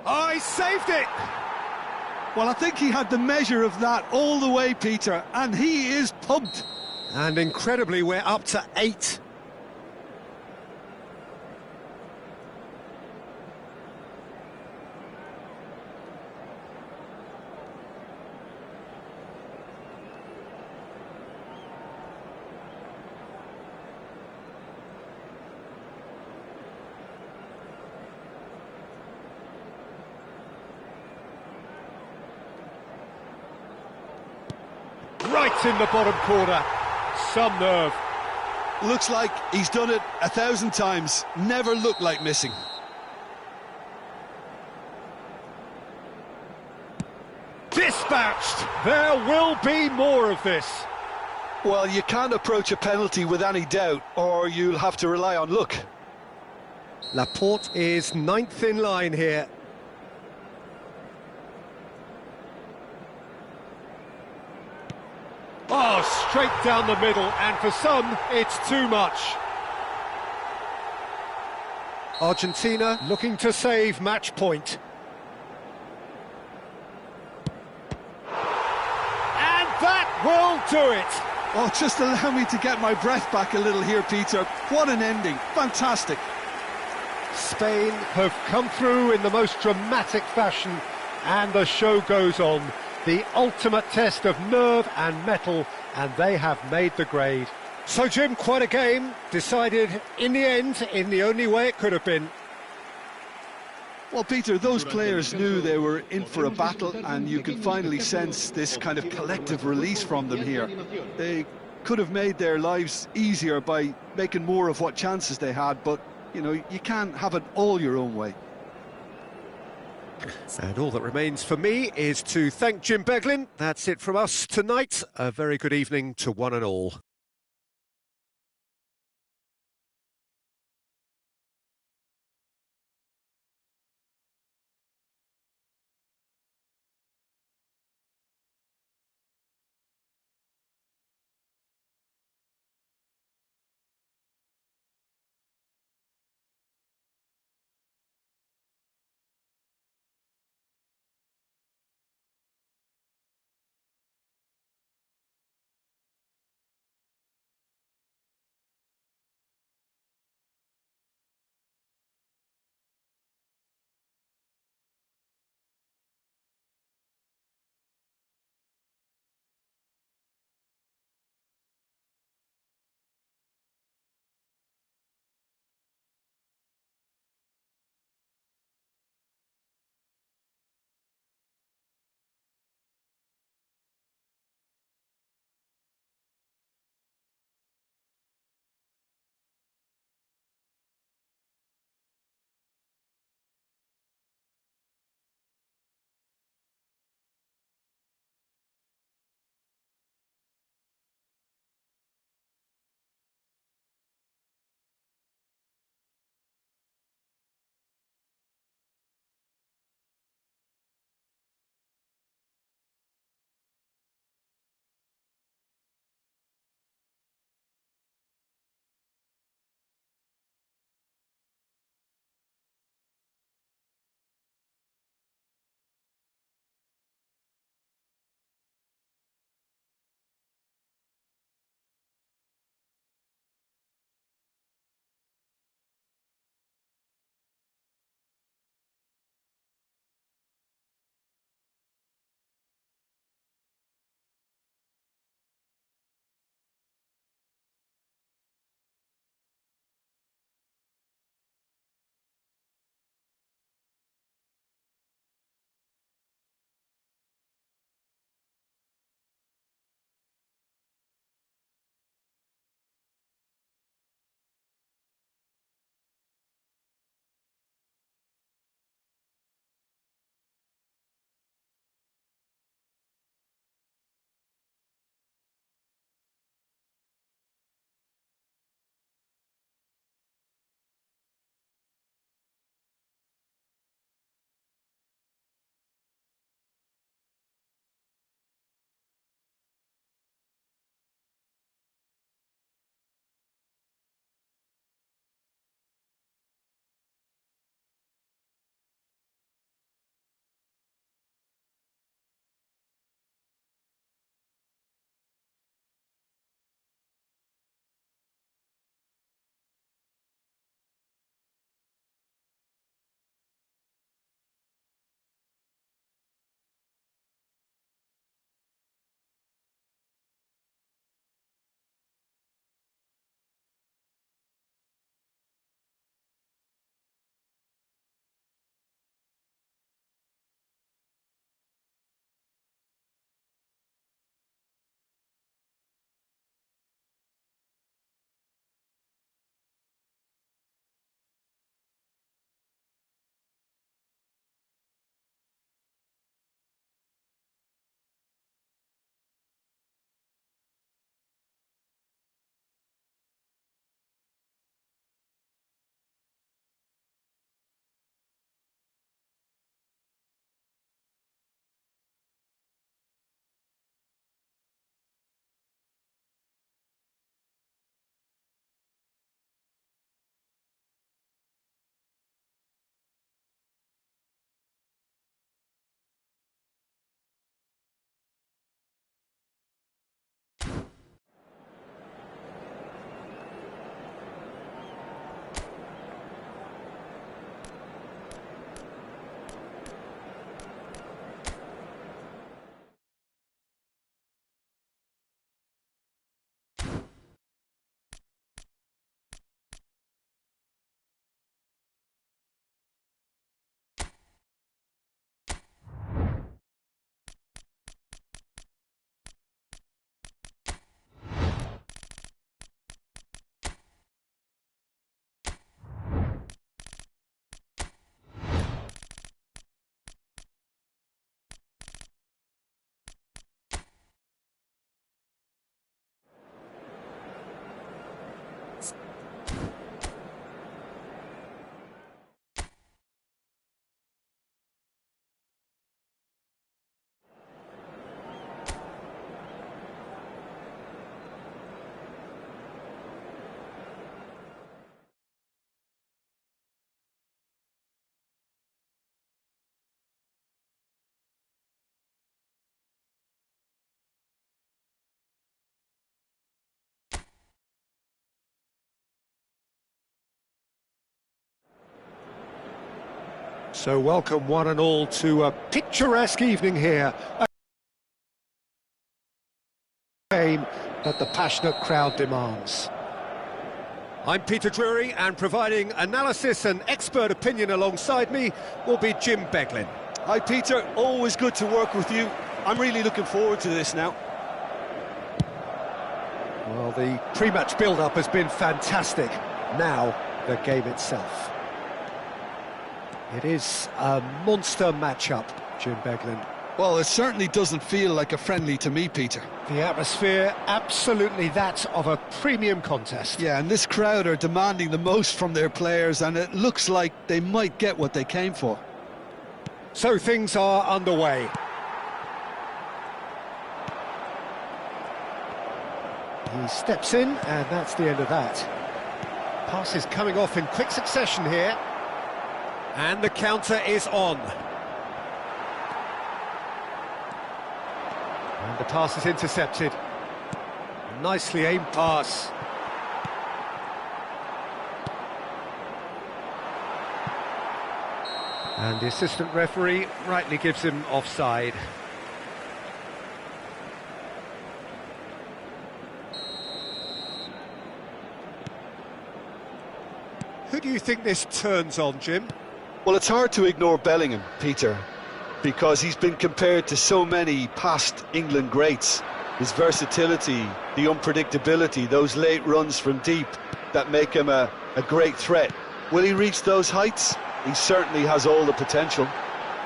Oh, he saved it! Well, I think he had the measure of that all the way, Peter, and he is pumped. And incredibly, we're up to 8. Right in the bottom corner. Some nerve. Looks like he's done it 1,000 times. Never looked like missing. Dispatched. There will be more of this. Well, you can't approach a penalty with any doubt, or you'll have to rely on luck. Laporte is 9th in line here. Oh, straight down the middle, and for some, it's too much. Argentina looking to save match point. And that will do it. Oh, just allow me to get my breath back a little here, Peter. What an ending. Fantastic. Spain have come through in the most dramatic fashion, and the show goes on. The ultimate test of nerve and mettle, and they have made the grade. So, Jim, quite a game, decided in the end in the only way it could have been. Well, Peter, those players knew they were in for a battle, and you can finally sense this kind of collective release from them here. They could have made their lives easier by making more of what chances they had, but, you know, you can't have it all your own way. And all that remains for me is to thank Jim Beglin. That's it from us tonight. A very good evening to one and all. So welcome one and all to a picturesque evening here. A game that the passionate crowd demands. I'm Peter Drury, and providing analysis and expert opinion alongside me will be Jim Beglin. Hi Peter, always good to work with you. I'm really looking forward to this now. Well, the pre-match build-up has been fantastic. Now, the game itself. It is a monster matchup, Jim Beglin. Well, it certainly doesn't feel like a friendly to me, Peter. The atmosphere, absolutely that of a premium contest. Yeah, and this crowd are demanding the most from their players, and it looks like they might get what they came for. So things are underway. He steps in, and that's the end of that. Passes coming off in quick succession here. And the counter is on. And the pass is intercepted. Nicely aimed pass. And the assistant referee rightly gives him offside. Who do you think this turns on, Jim? Well, it's hard to ignore Bellingham, Peter, because he's been compared to so many past England greats. His versatility, the unpredictability, those late runs from deep that make him a great threat. Will he reach those heights? He certainly has all the potential.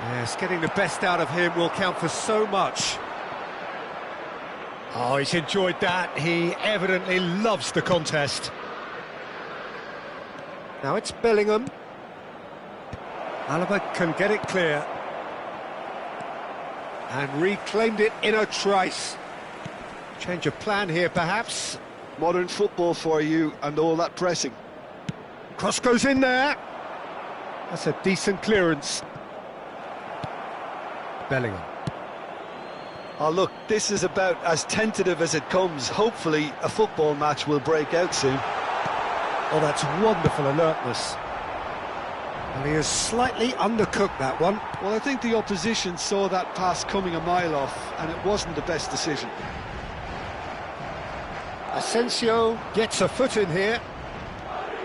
Yes, getting the best out of him will count for so much. Oh, he's enjoyed that. He evidently loves the contest. Now it's Bellingham. Alaba can get it clear. And reclaimed it in a trice. Change of plan here, perhaps. Modern football for you and all that pressing. Cross goes in there. That's a decent clearance. Bellingham. Oh, look, this is about as tentative as it comes. Hopefully, a football match will break out soon. Oh, that's wonderful alertness. And he has slightly undercooked that one. Well, I think the opposition saw that pass coming a mile off, and it wasn't the best decision. Asensio gets a foot in here.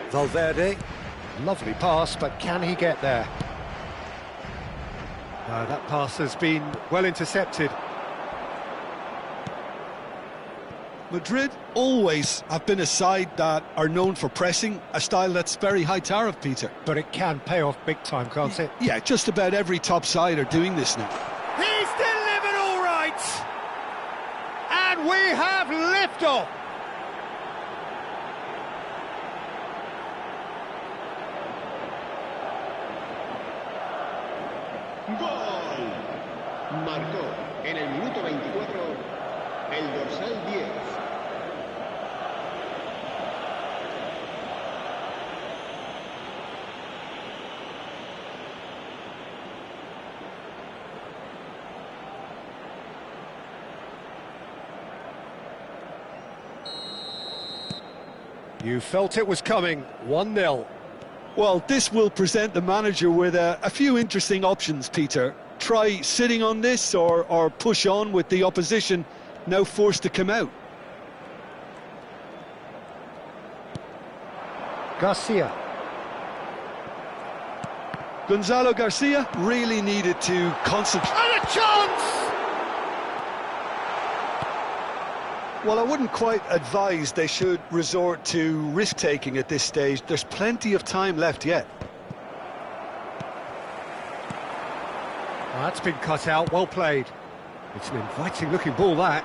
Valverde, lovely pass, but can he get there? No, that pass has been well intercepted. Madrid always have been a side that are known for pressing, a style that's very high tariff, Peter. But it can pay off big time, can't it? Yeah, just about every top side are doing this now. He's delivered all right! And we have liftoff! ¡Gol! Marcó en el minuto 24 el dorsal 10. You felt it was coming, 1-0. Well, this will present the manager with a few interesting options, Peter. Try sitting on this or push on with the opposition now forced to come out. Garcia. Gonzalo Garcia really needed to concentrate. And a chance! Well, I wouldn't quite advise they should resort to risk-taking at this stage. There's plenty of time left yet. Oh, that's been cut out, well played. It's an inviting-looking ball, that.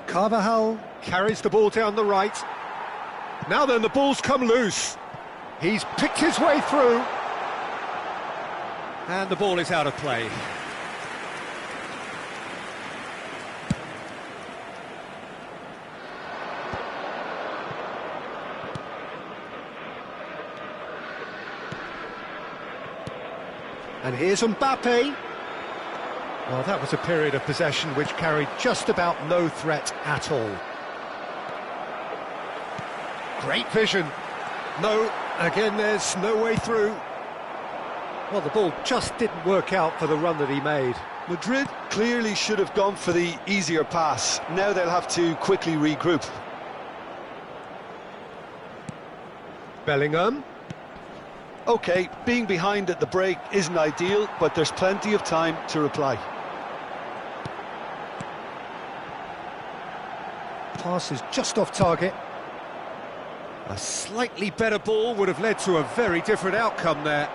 Carvajal carries the ball down the right. Now then, the ball's come loose. He's picked his way through. And the ball is out of play. And here's Mbappe. Well, that was a period of possession which carried just about no threat at all. Great vision. No, again, there's no way through. Well, the ball just didn't work out for the run that he made. Madrid clearly should have gone for the easier pass. Now they'll have to quickly regroup. Bellingham. OK, being behind at the break isn't ideal, but there's plenty of time to reply. Pass is just off target. A slightly better ball would have led to a very different outcome there.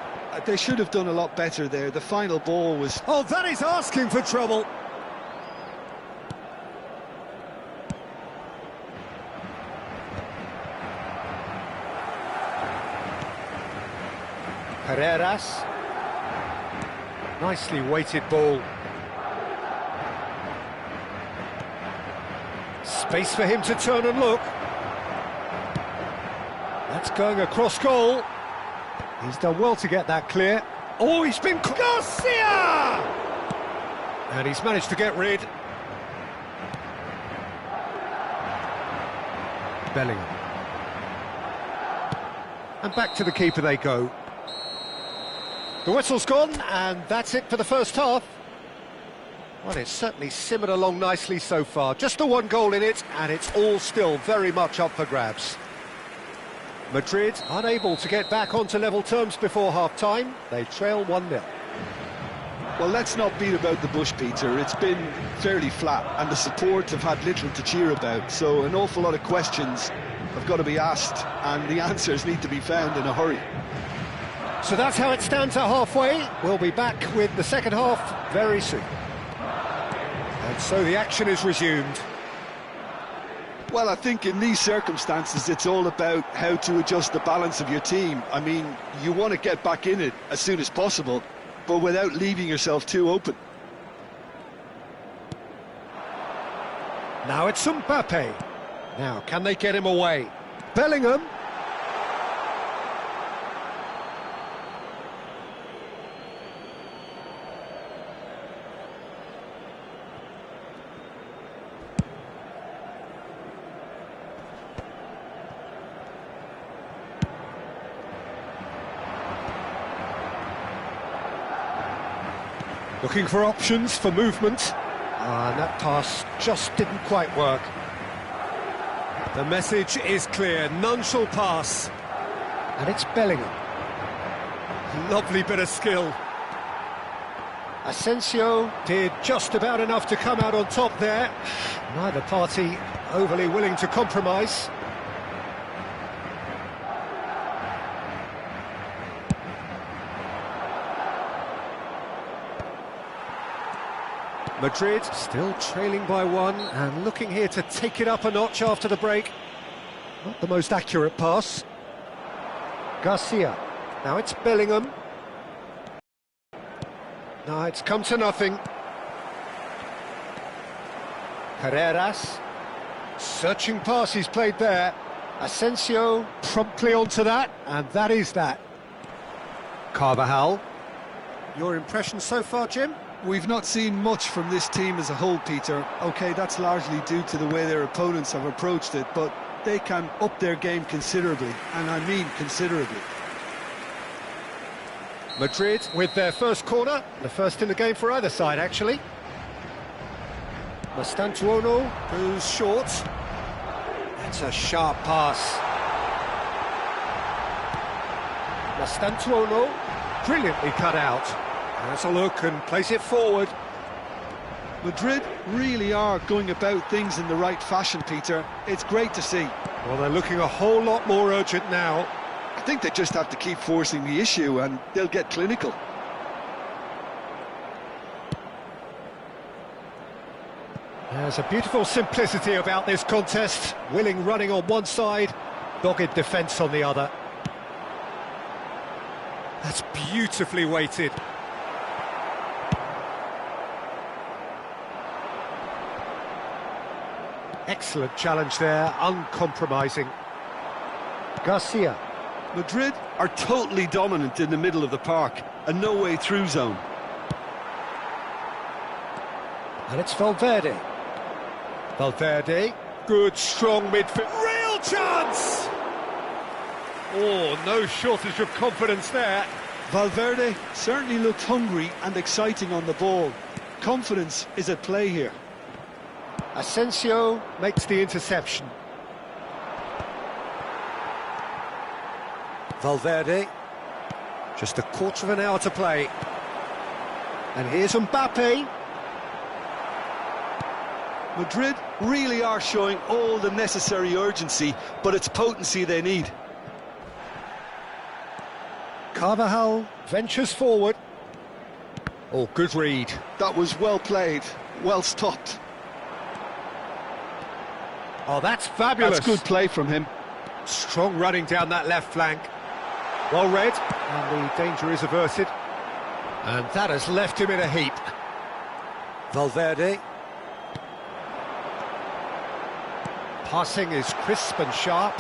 They should have done a lot better there. The final ball was... Oh, that is asking for trouble. Carreras. Nicely weighted ball. Space for him to turn and look. That's going across goal. He's done well to get that clear. Oh, he's been... Garcia! And he's managed to get rid. Bellingham. And back to the keeper they go. The whistle's gone, and that's it for the first half. Well, it's certainly simmered along nicely so far. Just the one goal in it, and it's all still very much up for grabs. Madrid unable to get back onto level terms before half-time. They trail 1-0. Well, let's not beat about the bush, Peter. It's been fairly flat, and the support have had little to cheer about. So an awful lot of questions have got to be asked, and the answers need to be found in a hurry. So that's how it stands at halfway. We'll be back with the second half very soon. And so the action is resumed. Well, I think in these circumstances, it's all about how to adjust the balance of your team. I mean, you want to get back in it as soon as possible, but without leaving yourself too open. Now it's Mbappe. Now, can they get him away? Bellingham. Looking for options for movement. And that pass just didn't quite work. The message is clear, none shall pass. And it's Bellingham. Lovely bit of skill. Asensio did just about enough to come out on top there. Neither party overly willing to compromise. Madrid still trailing by one and looking here to take it up a notch after the break. Not the most accurate pass. Garcia. Now it's Bellingham. No, it's come to nothing. Carreras. Searching pass he's played there. Asensio promptly onto that, and that is that. Carvajal. Your impression so far, Jim? We've not seen much from this team as a whole, Peter. OK, that's largely due to the way their opponents have approached it, but they can up their game considerably, and I mean considerably. Madrid with their first corner, the first in the game for either side, actually. Mastantuono goes short. That's a sharp pass. Mastantuono, brilliantly cut out. Has a look and place it forward. Madrid really are going about things in the right fashion, Peter. It's great to see. Well, they're looking a whole lot more urgent now. I think they just have to keep forcing the issue and they'll get clinical. There's a beautiful simplicity about this contest. Willing running on one side, dogged defence on the other. That's beautifully weighted. Excellent challenge there, uncompromising. Garcia. Madrid are totally dominant in the middle of the park, a no-way through zone. And it's Valverde. Valverde, good, strong midfield. Real chance! Oh, no shortage of confidence there. Valverde certainly looked hungry and exciting on the ball. Confidence is at play here. Asensio makes the interception. Valverde. Just a quarter of an hour to play. And here's Mbappe. Madrid really are showing all the necessary urgency, but it's potency they need. Carvajal ventures forward. Oh, good read. That was well played, well stopped. Oh, that's fabulous. That's good play from him. Strong running down that left flank. Well read, and the danger is averted. And that has left him in a heap. Valverde. Passing is crisp and sharp.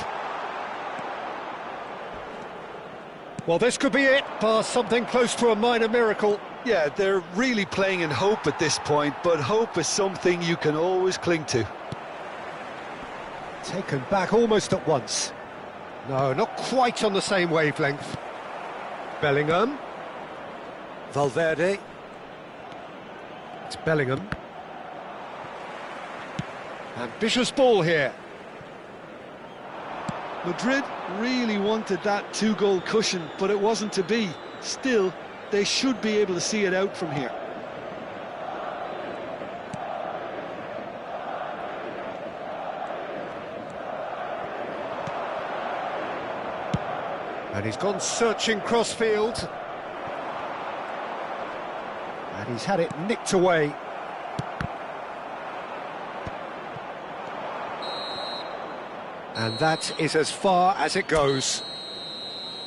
Well, this could be it, bar something close to a minor miracle. Yeah, they're really playing in hope at this point, but hope is something you can always cling to. Taken back almost at once. No, not quite on the same wavelength. Bellingham. Valverde. It's Bellingham. Ambitious ball here. Madrid really wanted that two-goal cushion, but it wasn't to be. Still, they should be able to see it out from here. And he's gone searching crossfield. And he's had it nicked away. And that is as far as it goes.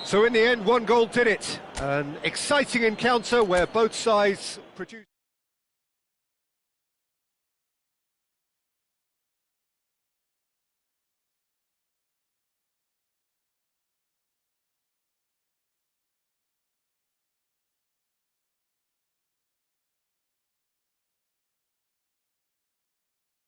So in the end, one goal did it. An exciting encounter where both sides produced...